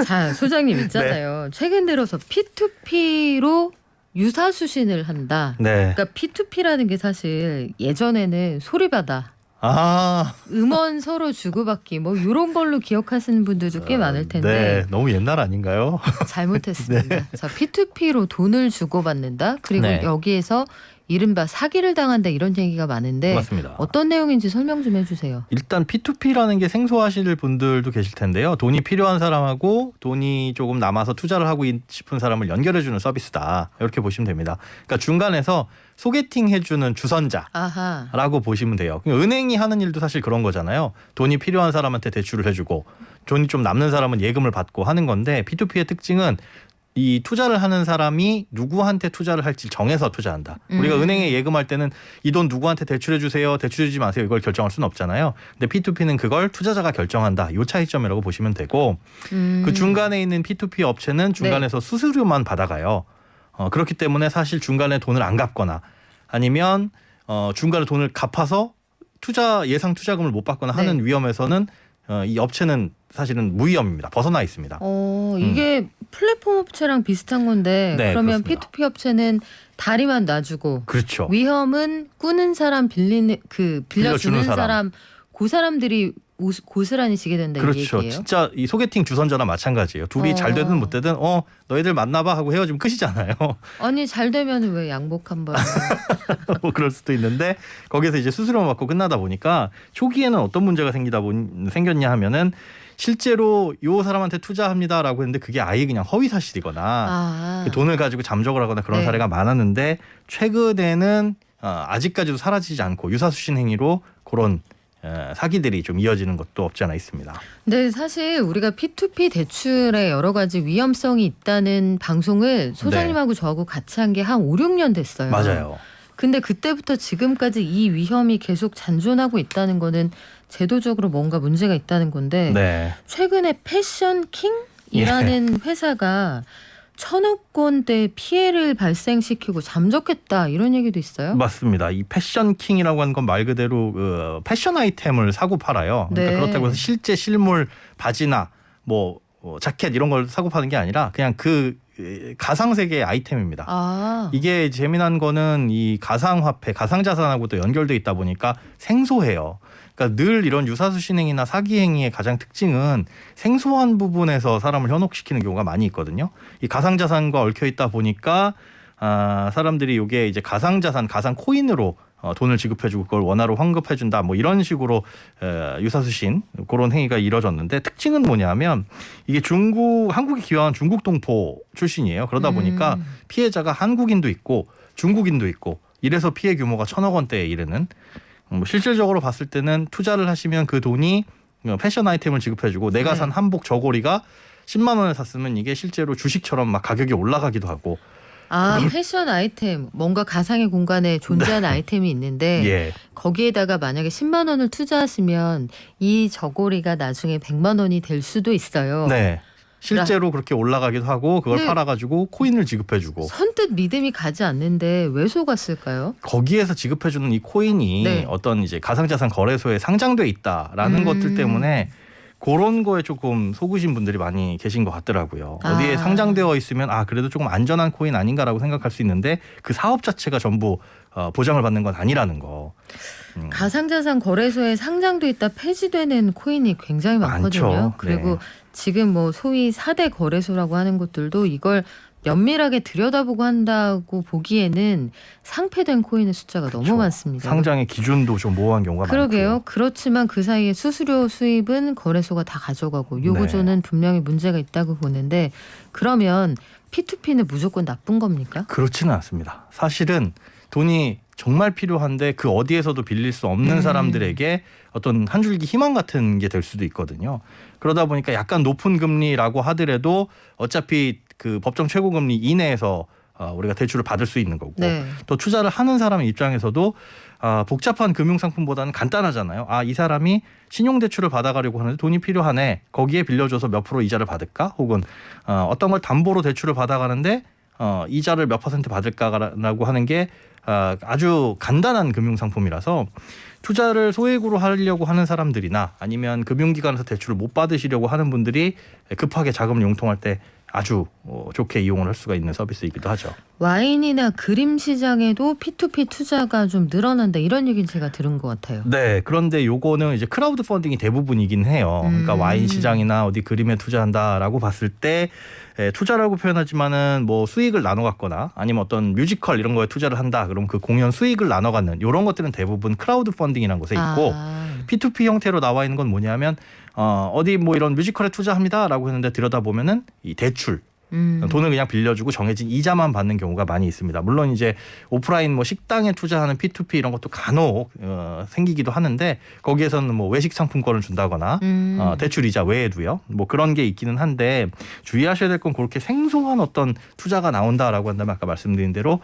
자, 소장님 있잖아요. 최근 들어서 P2P로 유사수신을 한다. 네. 그러니까 P2P라는 게 사실 예전에는 소리바다. 아, 음원 서로 주고받기 뭐 이런 걸로 기억하시는 분들도 꽤 많을 텐데 네, 너무 옛날 아닌가요? 잘못했습니다. 자, P2P로 돈을 주고받는다. 그리고 네. 여기에서 이른바 사기를 당한다 이런 얘기가 많은데 맞습니다. 어떤 내용인지 설명 좀 해주세요. 일단 P2P라는 게 생소하실 분들도 계실 텐데요. 돈이 필요한 사람하고 돈이 조금 남아서 투자를 하고 싶은 사람을 연결해주는 서비스다. 이렇게 보시면 됩니다. 그러니까 중간에서 소개팅 해주는 주선자라고 아하. 보시면 돼요. 은행이 하는 일도 사실 그런 거잖아요. 돈이 필요한 사람한테 대출을 해주고 돈이 좀 남는 사람은 예금을 받고 하는 건데 P2P의 특징은 이 투자를 하는 사람이 누구한테 투자를 할지 정해서 투자한다. 우리가 은행에 예금할 때는 이 돈 누구한테 대출해 주세요, 대출해 주지 마세요 이걸 결정할 수는 없잖아요. 근데 P2P는 그걸 투자자가 결정한다. 이 차이점이라고 보시면 되고 그 중간에 있는 P2P 업체는 중간에서 수수료만 받아가요. 그렇기 때문에 사실 중간에 돈을 안 갚거나 아니면 중간에 돈을 갚아서 예상 투자금을 못 받거나 하는 위험에서는 이 업체는 사실은 무위험입니다. 벗어나 있습니다. 이게 플랫폼 업체랑 비슷한 건데 네, 그러면 그렇습니다. P2P 업체는 다리만 놔주고 그렇죠. 위험은 꾸는 사람 빌려주는 사람 그 사람들이 고스란히 지게 된다 이 그렇죠. 얘기예요. 진짜 이 소개팅 주선자나 마찬가지예요. 둘이 잘 되든 못 되든 너희들 만나봐 하고 헤어지면 끝이잖아요. 아니 잘 되면 왜 양복 한 번? 뭐 그럴 수도 있는데 거기서 이제 수수료만 받고 끝나다 보니까 초기에는 어떤 문제가 생겼냐 하면은 실제로 요 사람한테 투자합니다라고 했는데 그게 아예 그냥 허위 사실이거나 돈을 가지고 잠적을 하거나 그런 네. 사례가 많았는데 최근에는 아직까지도 사라지지 않고 유사수신 행위로 그런 사기들이 좀 이어지는 것도 없지 않아 있습니다. 네, 사실 우리가 P2P 대출에 여러 가지 위험성이 있다는 방송을 소장님하고 저하고 같이 한 게 한 5, 6년 됐어요. 맞아요. 근데 그때부터 지금까지 이 위험이 계속 잔존하고 있다는 거는 제도적으로 뭔가 문제가 있다는 건데 네. 최근에 패션킹이라는 회사가 1,000억 원대 피해를 발생시키고 잠적했다 이런 얘기도 있어요. 맞습니다. 이 패션킹이라고 하는 건 말 그대로 패션 아이템을 사고 팔아요. 그러니까 네. 그렇다고 해서 실제 실물 바지나 뭐 자켓 이런 걸 사고 파는 게 아니라 그냥 그 가상세계의 아이템입니다. 이게 재미난 거는 이 가상화폐, 가상자산하고도 연결돼 있다 보니까 생소해요. 그러니까 늘 이런 유사수신행위나 사기행위의 가장 특징은 생소한 부분에서 사람을 현혹시키는 경우가 많이 있거든요. 이 가상자산과 얽혀 있다 보니까 사람들이 이게 이제 가상자산, 가상 코인으로 돈을 지급해주고 그걸 원화로 환급해준다 뭐 이런 식으로 유사수신 그런 행위가 이뤄졌는데 특징은 뭐냐면 이게 한국이 기여한 중국 동포 출신이에요. 그러다 보니까 피해자가 한국인도 있고 중국인도 있고 이래서 피해 규모가 1,000억 원대에 이르는 실질적으로 봤을 때는 투자를 하시면 그 돈이 패션 아이템을 지급해주고 내가 산 한복 저고리가 10만 원에 샀으면 이게 실제로 주식처럼 막 가격이 올라가기도 하고 패션 아이템 뭔가 가상의 공간에 존재하는 아이템이 있는데 거기에다가 만약에 10만 원을 투자하시면 이 저고리가 나중에 100만 원이 될 수도 있어요. 네. 실제로 그렇게 올라가기도 하고 그걸 팔아가지고 코인을 지급해주고 선뜻 믿음이 가지 않는데 왜 속았을까요? 거기에서 지급해주는 이 코인이 어떤 이제 가상자산 거래소에 상장돼 있다라는 것들 때문에 그런 거에 조금 속으신 분들이 많이 계신 것 같더라고요. 어디에 상장되어 있으면 그래도 조금 안전한 코인 아닌가라고 생각할 수 있는데 그 사업 자체가 전부 보장을 받는 건 아니라는 거. 가상자산 거래소에 상장돼 있다 폐지되는 코인이 굉장히 많거든요. 많죠. 그리고 네. 지금 뭐 소위 4대 거래소라고 하는 곳들도 이걸 면밀하게 들여다보고 한다고 보기에는 상폐된 코인의 숫자가 너무 많습니다. 상장의 기준도 좀 모호한 경우가 그러게요. 많고요. 그렇지만 그 사이에 수수료 수입은 거래소가 다 가져가고 이 구조는 분명히 문제가 있다고 보는데 그러면 P2P는 무조건 나쁜 겁니까? 그렇지는 않습니다. 사실은 돈이 정말 필요한데 그 어디에서도 빌릴 수 없는 사람들에게 어떤 한 줄기 희망 같은 게 될 수도 있거든요. 그러다 보니까 약간 높은 금리라고 하더라도 어차피 그 법정 최고금리 이내에서 우리가 대출을 받을 수 있는 거고 네. 또 투자를 하는 사람 입장에서도 복잡한 금융상품보다는 간단하잖아요. 이 사람이 신용대출을 받아가려고 하는데 돈이 필요하네. 거기에 빌려줘서 몇 프로 이자를 받을까? 혹은 어떤 걸 담보로 대출을 받아가는데 이자를 몇 퍼센트 받을까라고 하는 게 아주 간단한 금융상품이라서 투자를 소액으로 하려고 하는 사람들이나 아니면 금융기관에서 대출을 못 받으시려고 하는 분들이 급하게 자금을 융통할 때 아주 좋게 이용을 할 수가 있는 서비스이기도 하죠. 와인이나 그림 시장에도 P2P 투자가 좀 늘어난다 이런 얘기는 제가 들은 것 같아요. 네, 그런데 요거는 이제 크라우드 펀딩이 대부분이긴 해요. 그러니까 와인 시장이나 어디 그림에 투자한다라고 봤을 때 투자라고 표현하지만은 뭐 수익을 나눠 갖거나 아니면 어떤 뮤지컬 이런 거에 투자를 한다. 그럼 그 공연 수익을 나눠 갖는 이런 것들은 대부분 크라우드 펀딩이라는 곳에 있고 P2P 형태로 나와 있는 건 뭐냐면 어디 뭐 이런 뮤지컬에 투자합니다라고 했는데 들여다보면은 이 대출 돈을 그냥 빌려주고 정해진 이자만 받는 경우가 많이 있습니다. 물론 이제 오프라인 뭐 식당에 투자하는 P2P 이런 것도 간혹 생기기도 하는데 거기에서는 뭐 외식 상품권을 준다거나 대출 이자 외에도요. 뭐 그런 게 있기는 한데 주의하셔야 될 건 그렇게 생소한 어떤 투자가 나온다라고 한다면 아까 말씀드린 대로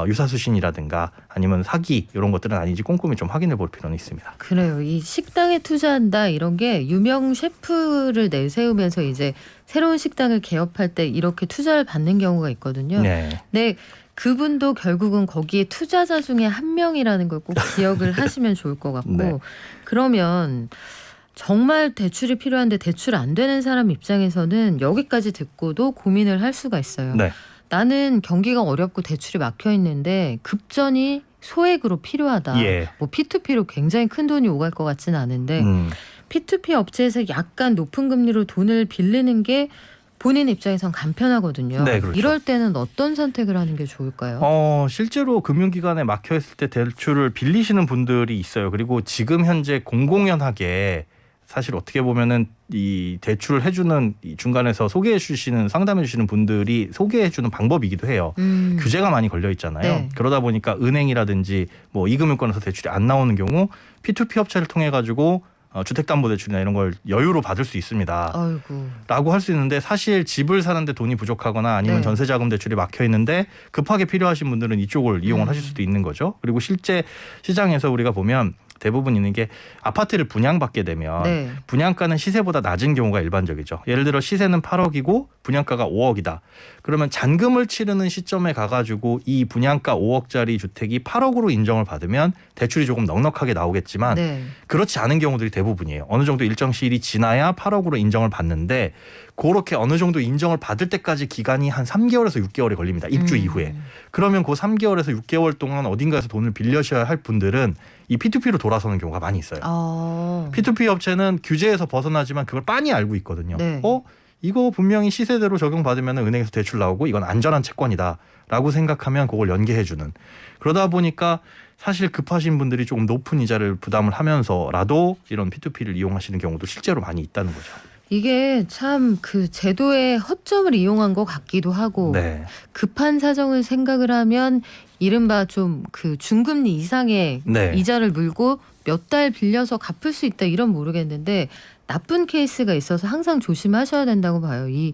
유사수신이라든가 아니면 사기 이런 것들은 아닌지 꼼꼼히 좀 확인해 볼 필요는 있습니다. 그래요. 이 식당에 투자한다 이런 게 유명 셰프를 내세우면서 이제 새로운 식당을 개업할 때 이렇게 투자를 받는 경우가 있거든요. 네. 근데 그분도 결국은 거기에 투자자 중에 한 명이라는 걸 꼭 기억을 하시면 좋을 것 같고 네. 그러면 정말 대출이 필요한데 대출 안 되는 사람 입장에서는 여기까지 듣고도 고민을 할 수가 있어요. 네. 나는 경기가 어렵고 대출이 막혀 있는데 급전이 소액으로 필요하다. 예. 뭐 P2P로 굉장히 큰 돈이 오갈 것 같지는 않은데 P2P 업체에서 약간 높은 금리로 돈을 빌리는 게 본인 입장에선 간편하거든요. 네, 그렇죠. 이럴 때는 어떤 선택을 하는 게 좋을까요? 실제로 금융기관에 막혀 있을 때 대출을 빌리시는 분들이 있어요. 그리고 지금 현재 공공연하게 사실 어떻게 보면은 이 대출을 해주는 이 중간에서 소개해 주시는 상담해 주시는 분들이 소개해 주는 방법이기도 해요. 규제가 많이 걸려 있잖아요. 네. 그러다 보니까 은행이라든지 뭐 이금융권에서 대출이 안 나오는 경우 P2P 업체를 통해 가지고 주택담보대출이나 이런 걸 여유로 받을 수 있습니다. 아이고. 라고 할 수 있는데 사실 집을 사는데 돈이 부족하거나 아니면 네. 전세자금 대출이 막혀 있는데 급하게 필요하신 분들은 이쪽을 이용을 하실 수도 있는 거죠. 그리고 실제 시장에서 우리가 보면 대부분 있는 게 아파트를 분양받게 되면 네. 분양가는 시세보다 낮은 경우가 일반적이죠. 예를 들어 시세는 8억이고 분양가가 5억이다. 그러면 잔금을 치르는 시점에 가가지고 이 분양가 5억짜리 주택이 8억으로 인정을 받으면 대출이 조금 넉넉하게 나오겠지만 네. 그렇지 않은 경우들이 대부분이에요. 어느 정도 일정 시일이 지나야 8억으로 인정을 받는데 그렇게 어느 정도 인정을 받을 때까지 기간이 한 3개월에서 6개월이 걸립니다. 입주 이후에. 그러면 그 3개월에서 6개월 동안 어딘가에서 돈을 빌려셔야 할 분들은 이 P2P로 돌아서는 경우가 많이 있어요. P2P 업체는 규제에서 벗어나지만 그걸 빤히 알고 있거든요. 네. 이거 분명히 시세대로 적용받으면 은행에서 대출 나오고 이건 안전한 채권이다라고 생각하면 그걸 연계해주는. 그러다 보니까 사실 급하신 분들이 조금 높은 이자를 부담을 하면서라도 이런 P2P를 이용하시는 경우도 실제로 많이 있다는 거죠. 이게 참 그 제도의 허점을 이용한 것 같기도 하고 네. 급한 사정을 생각을 하면 이른바 좀 그 중금리 이상의 네. 이자를 물고 몇 달 빌려서 갚을 수 있다 이런 모르겠는데 나쁜 케이스가 있어서 항상 조심하셔야 된다고 봐요. 이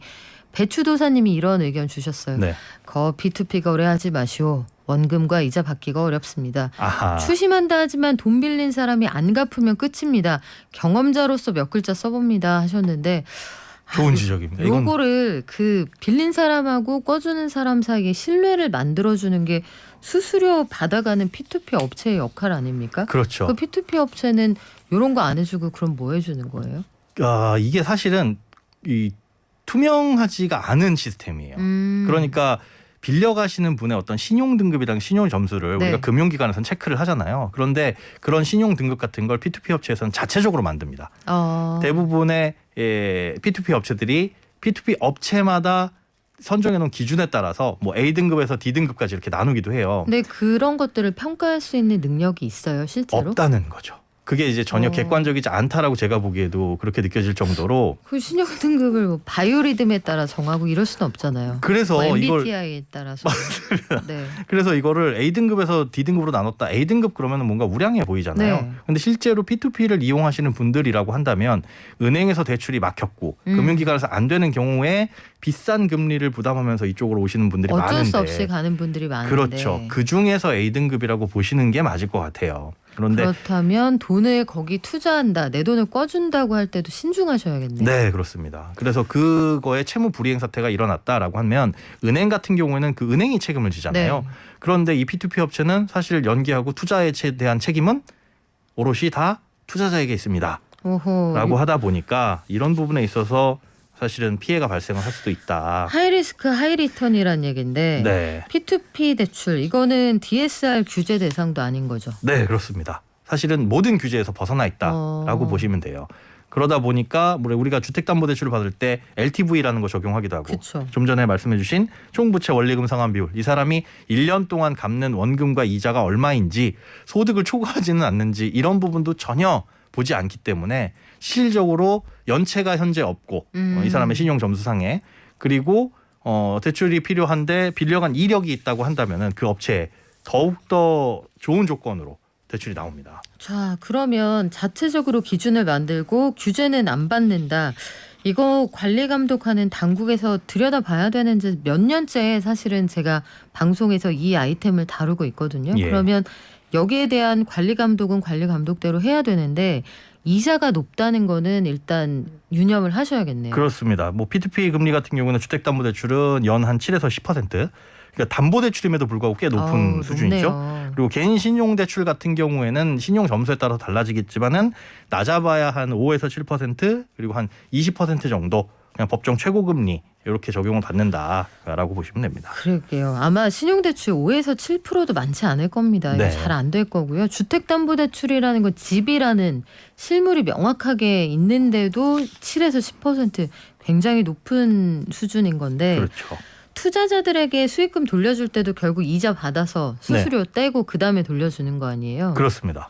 배추도사님이 이런 의견 주셨어요. 네. P2P 거래하지 마시오. 원금과 이자 받기가 어렵습니다. 아하. 추심한다 하지만 돈 빌린 사람이 안 갚으면 끝입니다. 경험자로서 몇 글자 써봅니다 하셨는데 좋은 지적입니다. 이건 요거를 그 빌린 사람하고 꿔주는 사람 사이에 신뢰를 만들어주는 게 수수료 받아가는 P2P 업체의 역할 아닙니까? 그렇죠. 그 P2P 업체는 이런 거 안 해주고 그럼 뭐 해주는 거예요? 이게 사실은 이 투명하지가 않은 시스템이에요. 그러니까 빌려가시는 분의 어떤 신용 등급이랑 신용 점수를 네. 우리가 금융기관에서는 체크를 하잖아요. 그런데 그런 신용 등급 같은 걸 P2P 업체에서는 자체적으로 만듭니다. 대부분의 P2P 업체들이 P2P 업체마다 선정해 놓은 기준에 따라서 뭐 A 등급에서 D 등급까지 이렇게 나누기도 해요. 근데 그런 것들을 평가할 수 있는 능력이 있어요, 실제로? 없다는 거죠. 그게 이제 전혀 객관적이지 않다라고 제가 보기에도 그렇게 느껴질 정도로. 그 신용 등급을 뭐 바이오리듬에 따라 정하고 이럴 수는 없잖아요. 그래서 뭐 이걸 MBTI에 따라서. 네. 그래서 이거를 A 등급에서 D 등급으로 나눴다. A 등급 그러면 뭔가 우량해 보이잖아요. 네. 근데 실제로 P2P를 이용하시는 분들이라고 한다면 은행에서 대출이 막혔고 금융기관에서 안 되는 경우에 비싼 금리를 부담하면서 이쪽으로 오시는 분들이 어쩔 많은데 수 없이 가는 분들이 많은데. 그렇죠. 그 중에서 A 등급이라고 보시는 게 맞을 것 같아요. 그런데 그렇다면 돈을 거기 투자한다, 내 돈을 꿔준다고 할 때도 신중하셔야겠네요. 네, 그렇습니다. 그래서 그거에 채무 불이행 사태가 일어났다라고 하면 은행 같은 경우에는 그 은행이 책임을 지잖아요. 네. 그런데 이 P2P 업체는 사실 연기하고 투자에 대한 책임은 오롯이 다 투자자에게 있습니다. 오호. 라고 하다 보니까 이런 부분에 있어서 사실은 피해가 발생을 할 수도 있다. 하이리스크 하이리턴이란 얘기인데 네. P2P 대출 이거는 DSR 규제 대상도 아닌 거죠. 네, 그렇습니다. 사실은 모든 규제에서 벗어나 있다라고 보시면 돼요. 그러다 보니까 우리가 주택담보대출을 받을 때 LTV라는 거 적용하기도 하고 그쵸. 좀 전에 말씀해 주신 총부채 원리금 상환 비율, 이 사람이 1년 동안 갚는 원금과 이자가 얼마인지, 소득을 초과하지는 않는지 이런 부분도 전혀 보지 않기 때문에 실질적으로 연체가 현재 없고 이 사람의 신용 점수상에, 그리고 대출이 필요한데 빌려간 이력이 있다고 한다면은 그 업체에 더욱더 좋은 조건으로 대출이 나옵니다. 자, 그러면 자체적으로 기준을 만들고 규제는 안 받는다. 이거 관리 감독하는 당국에서 들여다봐야 되는지 몇 년째 사실은 제가 방송에서 이 아이템을 다루고 있거든요. 예. 그러면 여기에 대한 관리 감독은 관리 감독대로 해야 되는데 이자가 높다는 거는 일단 유념을 하셔야겠네요. 그렇습니다. 뭐 P2P 금리 같은 경우는 주택담보대출은 연 한 7에서 10%. 그러니까 담보대출임에도 불구하고 꽤 높은 수준이죠. 높네요. 그리고 개인 신용대출 같은 경우에는 신용 점수에 따라서 달라지겠지만은 낮아봐야 한 5에서 7%, 그리고 한 20% 정도 그냥 법정 최고금리 이렇게 적용을 받는다라고 보시면 됩니다. 그럴게요. 아마 신용대출 5에서 7%도 많지 않을 겁니다. 이거 네. 잘 안 될 거고요. 주택담보대출이라는 건 집이라는 실물이 명확하게 있는데도 7에서 10% 굉장히 높은 수준인 건데 그렇죠. 투자자들에게 수익금 돌려줄 때도 결국 이자 받아서 수수료 떼고 그다음에 돌려주는 거 아니에요? 그렇습니다.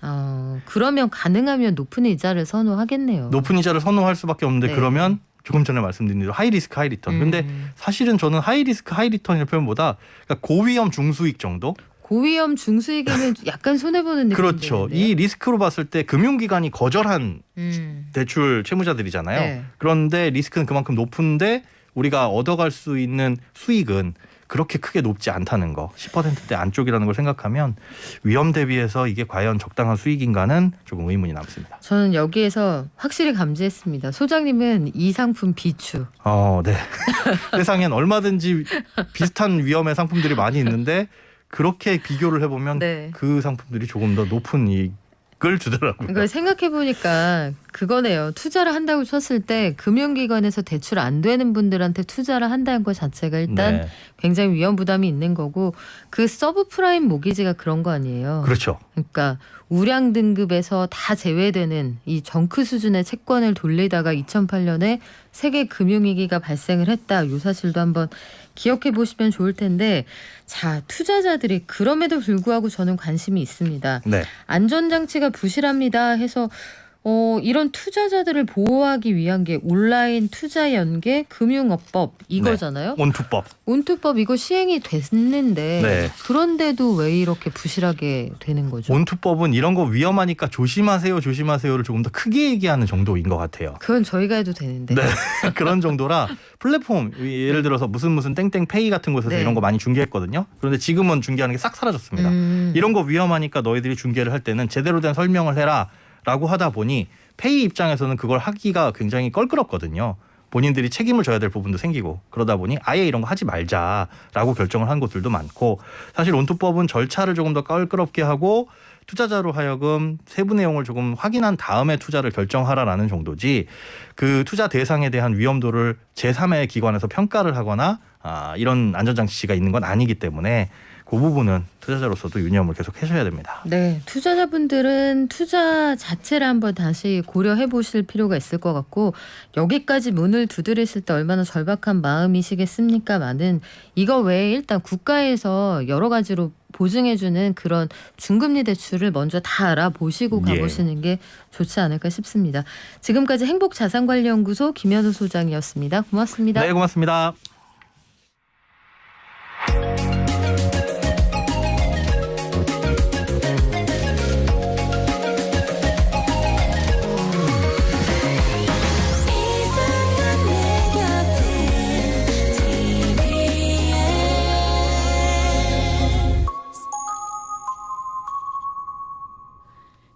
그러면 가능하면 높은 이자를 선호하겠네요. 높은 이자를 선호할 수밖에 없는데 네. 그러면 조금 전에 말씀드린 대로 하이리스크 하이리턴. 근데 사실은 저는 하이리스크 하이리턴이라는 표현보다 그러니까 고위험 중수익 정도? 고위험 중수익이면 약간 손해보는 느낌이 그렇죠. 드는데요? 이 리스크로 봤을 때 금융기관이 거절한 음. 대출 채무자들이잖아요. 네. 그런데 리스크는 그만큼 높은데 우리가 얻어갈 수 있는 수익은 그렇게 크게 높지 않다는 거, 10%대 안쪽이라는 걸 생각하면 위험 대비해서 이게 과연 적당한 수익인가는 조금 의문이 남습니다. 저는 여기에서 확실히 감지했습니다. 소장님은 이 상품 비추. 네. 세상엔 얼마든지 비슷한 위험의 상품들이 많이 있는데 그렇게 비교를 해보면 네. 그 상품들이 조금 더 높은 이익을 주더라고요. 그걸 생각해 보니까 그거네요. 투자를 한다고 쳤을 때 금융기관에서 대출 안 되는 분들한테 투자를 한다는 것 자체가 일단 네. 굉장히 위험 부담이 있는 거고, 그 서브프라임 모기지가 그런 거 아니에요. 그렇죠. 그러니까 우량 등급에서 다 제외되는 이 정크 수준의 채권을 돌리다가 2008년에 세계 금융위기가 발생을 했다. 이 사실도 한번 기억해 보시면 좋을 텐데, 자, 투자자들이 그럼에도 불구하고 저는 관심이 있습니다. 네. 안전장치가 부실합니다 해서 이런 투자자들을 보호하기 위한 게 온라인 투자 연계 금융업법 이거잖아요. 네. 온투법. 온투법 이거 시행이 됐는데 네. 그런데도 왜 이렇게 부실하게 되는 거죠? 온투법은 이런 거 위험하니까 조심하세요, 조심하세요를 조금 더 크게 얘기하는 정도인 것 같아요. 그건 저희가 해도 되는데. 네. 그런 정도라 플랫폼 예를 들어서 무슨 땡땡페이 같은 곳에서 네. 이런 거 많이 중개했거든요. 그런데 지금은 중개하는 게 싹 사라졌습니다. 이런 거 위험하니까 너희들이 중개를 할 때는 제대로 된 설명을 해라 라고 하다 보니 페이 입장에서는 그걸 하기가 굉장히 껄끄럽거든요. 본인들이 책임을 져야 될 부분도 생기고 그러다 보니 아예 이런 거 하지 말자라고 결정을 한 곳들도 많고, 사실 온투법은 절차를 조금 더 껄끄럽게 하고 투자자로 하여금 세부 내용을 조금 확인한 다음에 투자를 결정하라라는 정도지 그 투자 대상에 대한 위험도를 제3의 기관에서 평가를 하거나 이런 안전장치가 있는 건 아니기 때문에 그 부분은 투자자로서도 유념을 계속 하셔야 됩니다. 네, 투자자분들은 투자 자체를 한번 다시 고려해 보실 필요가 있을 것 같고 여기까지 문을 두드렸을 때 얼마나 절박한 마음이시겠습니까마는 이거 외에 일단 국가에서 여러 가지로 보증해주는 그런 중금리 대출을 먼저 다 알아보시고 가보시는 게 좋지 않을까 싶습니다. 지금까지 행복자산관리연구소 김현우 소장이었습니다. 고맙습니다. 네, 고맙습니다.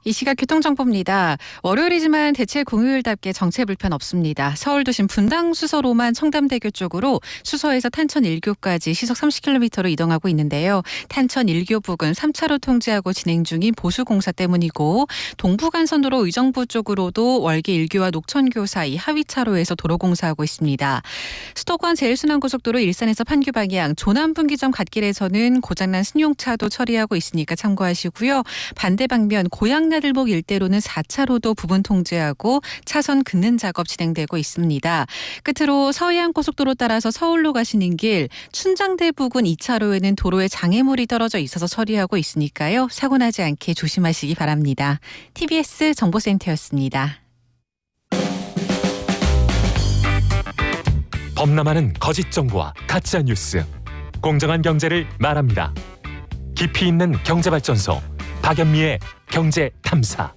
이 시각 교통정보입니다. 월요일이지만 대체 공휴일답게 정체 불편 없습니다. 서울 도심 분당 수서로만 청담대교 쪽으로 수서에서 탄천 1교까지 시속 30km로 이동하고 있는데요. 탄천 1교 부근 3차로 통제하고 진행 중인 보수공사 때문이고 동부간선도로 의정부 쪽으로도 월계 1교와 녹천교 사이 하위차로에서 도로공사하고 있습니다. 수도권 제일순환고속도로 일산에서 판교 방향 조남분기점 갓길에서는 고장난 승용차도 처리하고 있으니까 참고하시고요. 반대 방면 고양나들목 일대로는 4차로도 부분 통제하고 차선 긋는 작업 진행되고 있습니다. 끝으로 서해안고속도로 따라서 서울로 가시는 길 춘장대 부근 2차로에는 도로에 장애물이 떨어져 있어서 처리하고 있으니까요. 사고 나지 않게 조심하시기 바랍니다. TBS 정보센터였습니다. 범람하는 거짓 정보와 가짜 뉴스, 공정한 경제를 말합니다. 깊이 있는 경제발전소 박연미의 경제탐사.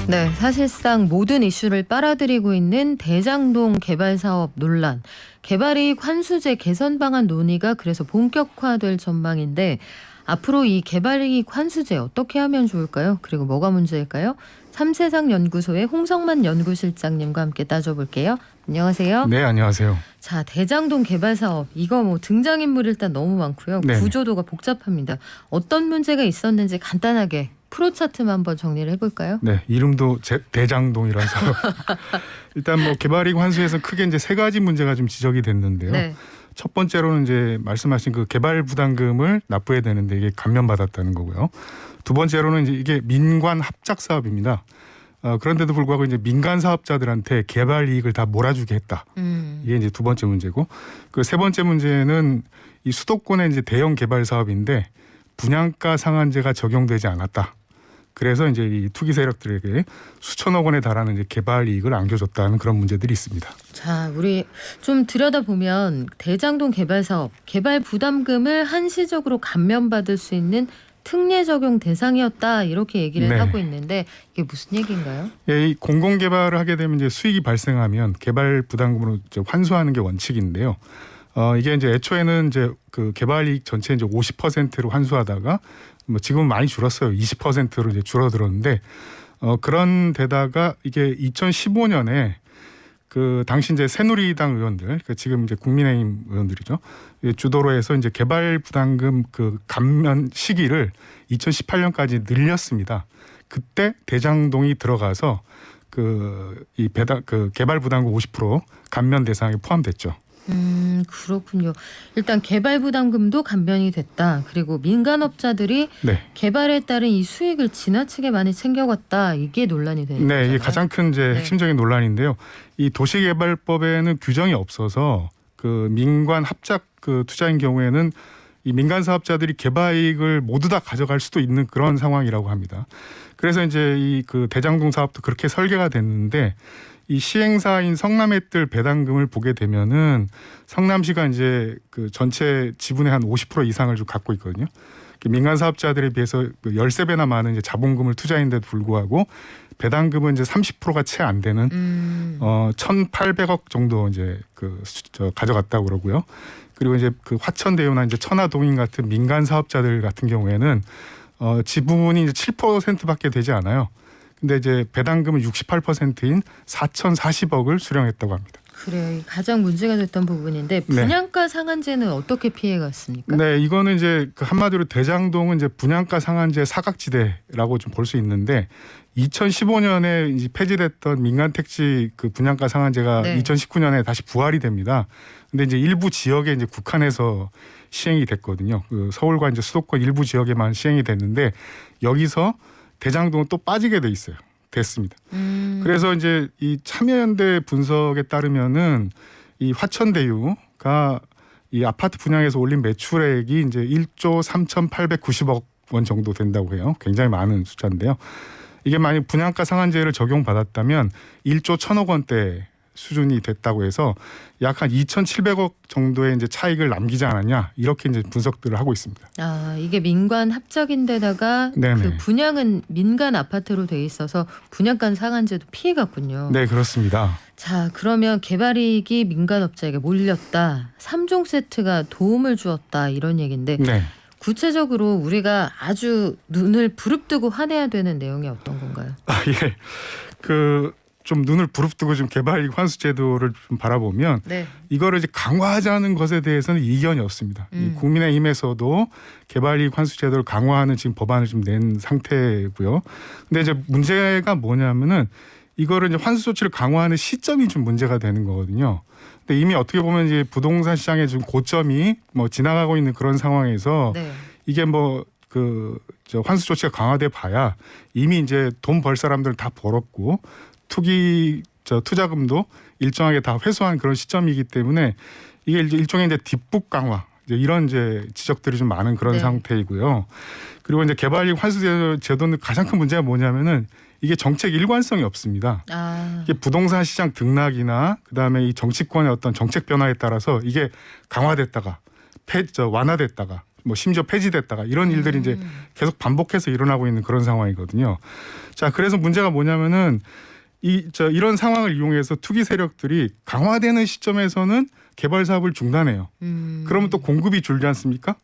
네, 사실상 모든 이슈를 빨아들이고 있는 대장동 개발 사업 논란, 개발이익 환수제 개선 방안 논의가 그래서 본격화될 전망인데 앞으로 이 개발이익 환수제 어떻게 하면 좋을까요? 그리고 뭐가 문제일까요? 삼세상 연구소의 홍성만 연구실장님과 함께 따져볼게요. 안녕하세요. 네, 안녕하세요. 자, 대장동 개발 사업 이거 뭐 등장인물 일단 너무 많고요. 네네. 구조도가 복잡합니다. 어떤 문제가 있었는지 간단하게 프로차트만 한번 정리를 해볼까요? 네, 이름도 대장동이라서 일단 뭐 개발이익 환수에서 크게 이제 세 가지 문제가 좀 지적이 됐는데요. 네. 첫 번째로는 이제 말씀하신 그 개발 부담금을 납부해야 되는데 이게 감면받았다는 거고요. 두 번째로는 이제 이게 민관 합작 사업입니다. 그런데도 불구하고 이제 민간 사업자들한테 개발 이익을 다 몰아주게 했다. 이게 이제 두 번째 문제고, 그 세 번째 문제는 이 수도권의 이제 대형 개발 사업인데 분양가 상한제가 적용되지 않았다. 그래서 이제 이 투기 세력들에게 수천억 원에 달하는 이제 개발 이익을 안겨줬다는 그런 문제들이 있습니다. 자, 우리 좀 들여다보면 대장동 개발 사업, 개발 부담금을 한시적으로 감면받을 수 있는 특례 적용 대상이었다 이렇게 얘기를 네. 하고 있는데 이게 무슨 얘기인가요? 예, 이 공공 개발을 하게 되면 이제 수익이 발생하면 개발 부담금으로 이제 환수하는 게 원칙인데요. 이게 이제 애초에는 이제 그 개발 이익 전체 이제 50%로 환수하다가 뭐 지금은 많이 줄었어요. 20%로 이제 줄어들었는데 그런 데다가 이게 2015년에 그 당시 이제 새누리당 의원들, 그러니까 지금 이제 국민의힘 의원들이죠. 주도로 해서 이제 개발 부담금 그 감면 시기를 2018년까지 늘렸습니다. 그때 대장동이 들어가서 그 개발 부담금 50% 감면 대상에 포함됐죠. 그렇군요. 일단 개발 부담금도 감면이 됐다. 그리고 민간업자들이 네. 개발에 따른 이 수익을 지나치게 많이 챙겨갔다. 이게 논란이 되는 거잖아요. 네, 이게 가장 큰 이제 핵심적인 논란인데요. 이 도시개발법에는 규정이 없어서 그 민관 합작 그 투자인 경우에는 이 민간 사업자들이 개발 이익을 모두 다 가져갈 수도 있는 그런 상황이라고 합니다. 그래서 이제 이 그 대장동 사업도 그렇게 설계가 됐는데 이 시행사인 성남의뜰 배당금을 보게 되면은 성남시가 이제 그 전체 지분의 한 50% 이상을 좀 갖고 있거든요. 민간 사업자들에 비해서 13배나 많은 이제 자본금을 투자했는데도 불구하고 배당금은 이제 30%가 채 안 되는 1,800억 정도 이제 가져갔다고 그러고요. 그리고 이제 그 화천대유나 이제 천화동인 같은 민간 사업자들 같은 경우에는 지분이 이제 7%밖에 되지 않아요. 근데 이제 배당금은 68%인 4,040억을 수령했다고 합니다. 그래요. 가장 문제가 됐던 부분인데 분양가 상한제는 어떻게 피해갔습니까? 네, 이거는 이제 그 한마디로 대장동은 이제 분양가 상한제 사각지대라고 좀 볼 수 있는데 2015년에 이제 폐지됐던 민간 택지 그 분양가 상한제가 2019년에 다시 부활이 됩니다. 근데 이제 일부 지역에 이제 국한해서 시행이 됐거든요. 그 서울과 이제 수도권 일부 지역에만 시행이 됐는데 여기서 대장동은 또 빠지게 돼 있어요. 됐습니다. 그래서 이제 이 참여연대 분석에 따르면은 이 화천대유가 이 아파트 분양에서 올린 매출액이 이제 1조 3,890억 원 정도 된다고 해요. 굉장히 많은 숫자인데요. 이게 만약 분양가 상한제를 적용받았다면 1조 1,000억 원대 수준이 됐다고 해서 약 한 2,700억 정도의 이제 차익을 남기지 않았냐 이렇게 이제 분석들을 하고 있습니다. 아, 이게 민관 합작인데다가 그 분양은 민간 아파트로 돼 있어서 분양가 상한제도 피해갔군요. 네, 그렇습니다. 자, 그러면 개발이익이 민간업자에게 몰렸다. 3종 세트가 도움을 주었다 이런 얘기인데 구체적으로 우리가 아주 눈을 부릅뜨고 화내야 되는 내용이 어떤 건가요? 예, 좀 눈을 부릅뜨고 좀 개발이익 환수 제도를 좀 바라보면 이거를 이제 강화하자는 것에 대해서는 이견이 없습니다. 이 국민의힘에서도 개발이익 환수 제도를 강화하는 지금 법안을 좀 낸 상태고요. 근데 이제 문제가 뭐냐면은 이거를 이제 환수 조치를 강화하는 시점이 좀 문제가 되는 거거든요. 근데 이미 어떻게 보면 이제 부동산 시장의 좀 고점이 뭐 지나가고 있는 그런 상황에서 이게 저 환수 조치가 강화돼 봐야 이미 이제 돈 벌 사람들 다 벌었고 투자금도 일정하게 다 회수한 그런 시점이기 때문에 이게 일종의 이제 뒷북 강화 이런 이제 지적들이 좀 많은 그런 상태이고요. 그리고 이제 개발이익 환수 제도는 가장 큰 문제가 뭐냐면은 이게 정책 일관성이 없습니다. 이게 부동산 시장 등락이나 그다음에 이 정치권의 어떤 정책 변화에 따라서 이게 강화됐다가 완화됐다가 뭐 심지어 폐지됐다가 이런 일들이 이제 계속 반복해서 일어나고 있는 그런 상황이거든요. 자, 그래서 문제가 뭐냐면은 이런 상황을 이용해서 투기 세력들이 강화되는 시점에서는 개발 사업을 중단해요. 그러면 또 공급이 줄지 않습니까?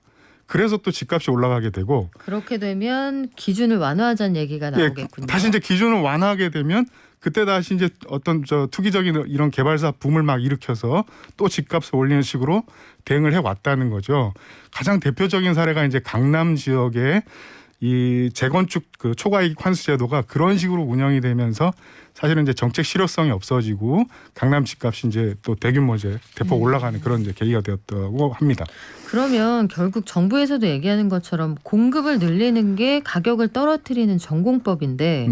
그래서 또 집값이 올라가게 되고 그렇게 되면 기준을 완화하자는 얘기가 나오겠군요. 다시 이제 기준을 완화하게 되면 그때 다시 이제 어떤 투기적인 이런 개발 사업 붐을 막 일으켜서 또 집값을 올리는 식으로 대응을 해 왔다는 거죠. 가장 대표적인 사례가 이제 강남 지역의 이 재건축 그 초과이익 환수 제도가 그런 식으로 운영이 되면서 사실은 이제 정책 실효성이 없어지고 강남 집값이 이제 또 대규모 이제 대폭 올라가는 그런 이제 계기가 되었다고 합니다. 그러면 결국 정부에서도 얘기하는 것처럼 공급을 늘리는 게 가격을 떨어뜨리는 전공법인데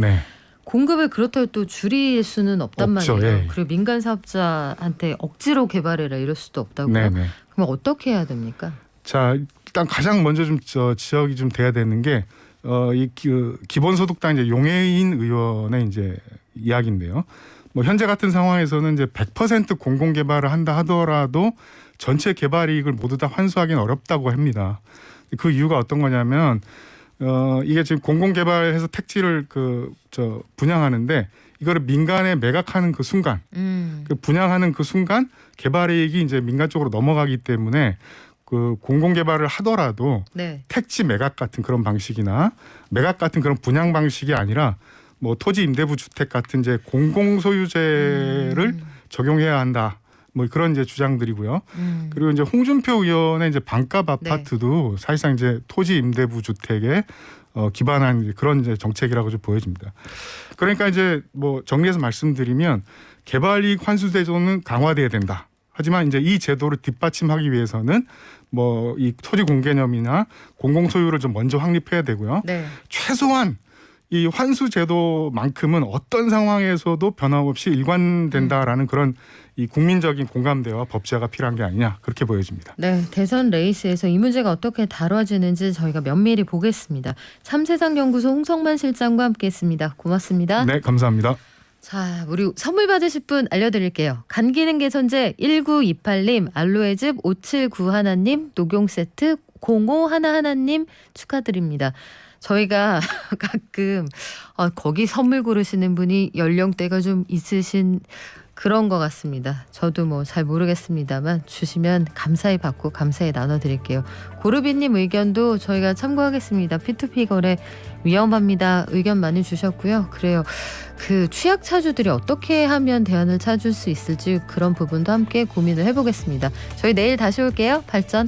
공급을 그렇다고 또 줄일 수는 없단 말이에요. 그리고 민간 사업자한테 억지로 개발해라 이럴 수도 없다고요. 그럼 어떻게 해야 됩니까? 자, 일단 가장 먼저 좀 지적이 좀 돼야 되는 게 기본소득당 이제 용해인 의원의 이제 이야기인데요. 뭐 현재 같은 상황에서는 이제 100% 공공 개발을 한다 하더라도 전체 개발 이익을 모두 다 환수하기는 어렵다고 합니다. 그 이유가 어떤 거냐면 이게 지금 공공 개발해서 택지를 분양하는데 이거를 민간에 매각하는 그 순간, 그 분양하는 그 순간 개발 이익이 이제 민간 쪽으로 넘어가기 때문에 그 공공 개발을 하더라도 택지 매각 같은 그런 방식이나 매각 같은 그런 분양 방식이 아니라 뭐 토지 임대부 주택 같은 이제 공공 소유제를 적용해야 한다. 뭐 그런 이제 주장들이고요. 그리고 이제 홍준표 의원의 이제 반값 아파트도 사실상 이제 토지 임대부 주택에 기반한 그런 이제 정책이라고 좀 보여집니다. 그러니까 이제 뭐 정리해서 말씀드리면 개발이익 환수 제도는 강화돼야 된다. 하지만 이제 이 제도를 뒷받침하기 위해서는 뭐 이 토지 공개념이나 공공 소유를 좀 먼저 확립해야 되고요. 최소한 이 환수 제도만큼은 어떤 상황에서도 변함없이 일관된다라는 그런 이 국민적인 공감대와 법제화가 필요한 게 아니냐 그렇게 보여집니다. 네, 대선 레이스에서 이 문제가 어떻게 다뤄지는지 저희가 면밀히 보겠습니다. 참세상연구소 홍성만 실장과 함께했습니다. 고맙습니다. 네, 감사합니다. 자, 우리 선물 받으실 분 알려드릴게요. 간기능 개선제 1928님, 알로에즙 5791님, 녹용 세트 0511님 축하드립니다. 저희가 가끔 거기 선물 고르시는 분이 연령대가 좀 있으신 그런 것 같습니다. 저도 뭐 잘 모르겠습니다만 주시면 감사히 받고 감사히 나눠드릴게요. 고르비님 의견도 저희가 참고하겠습니다. P2P 거래 위험합니다. 의견 많이 주셨고요. 그래요. 그 취약차주들이 어떻게 하면 대안을 찾을 수 있을지 그런 부분도 함께 고민을 해보겠습니다. 저희 내일 다시 올게요. 발전.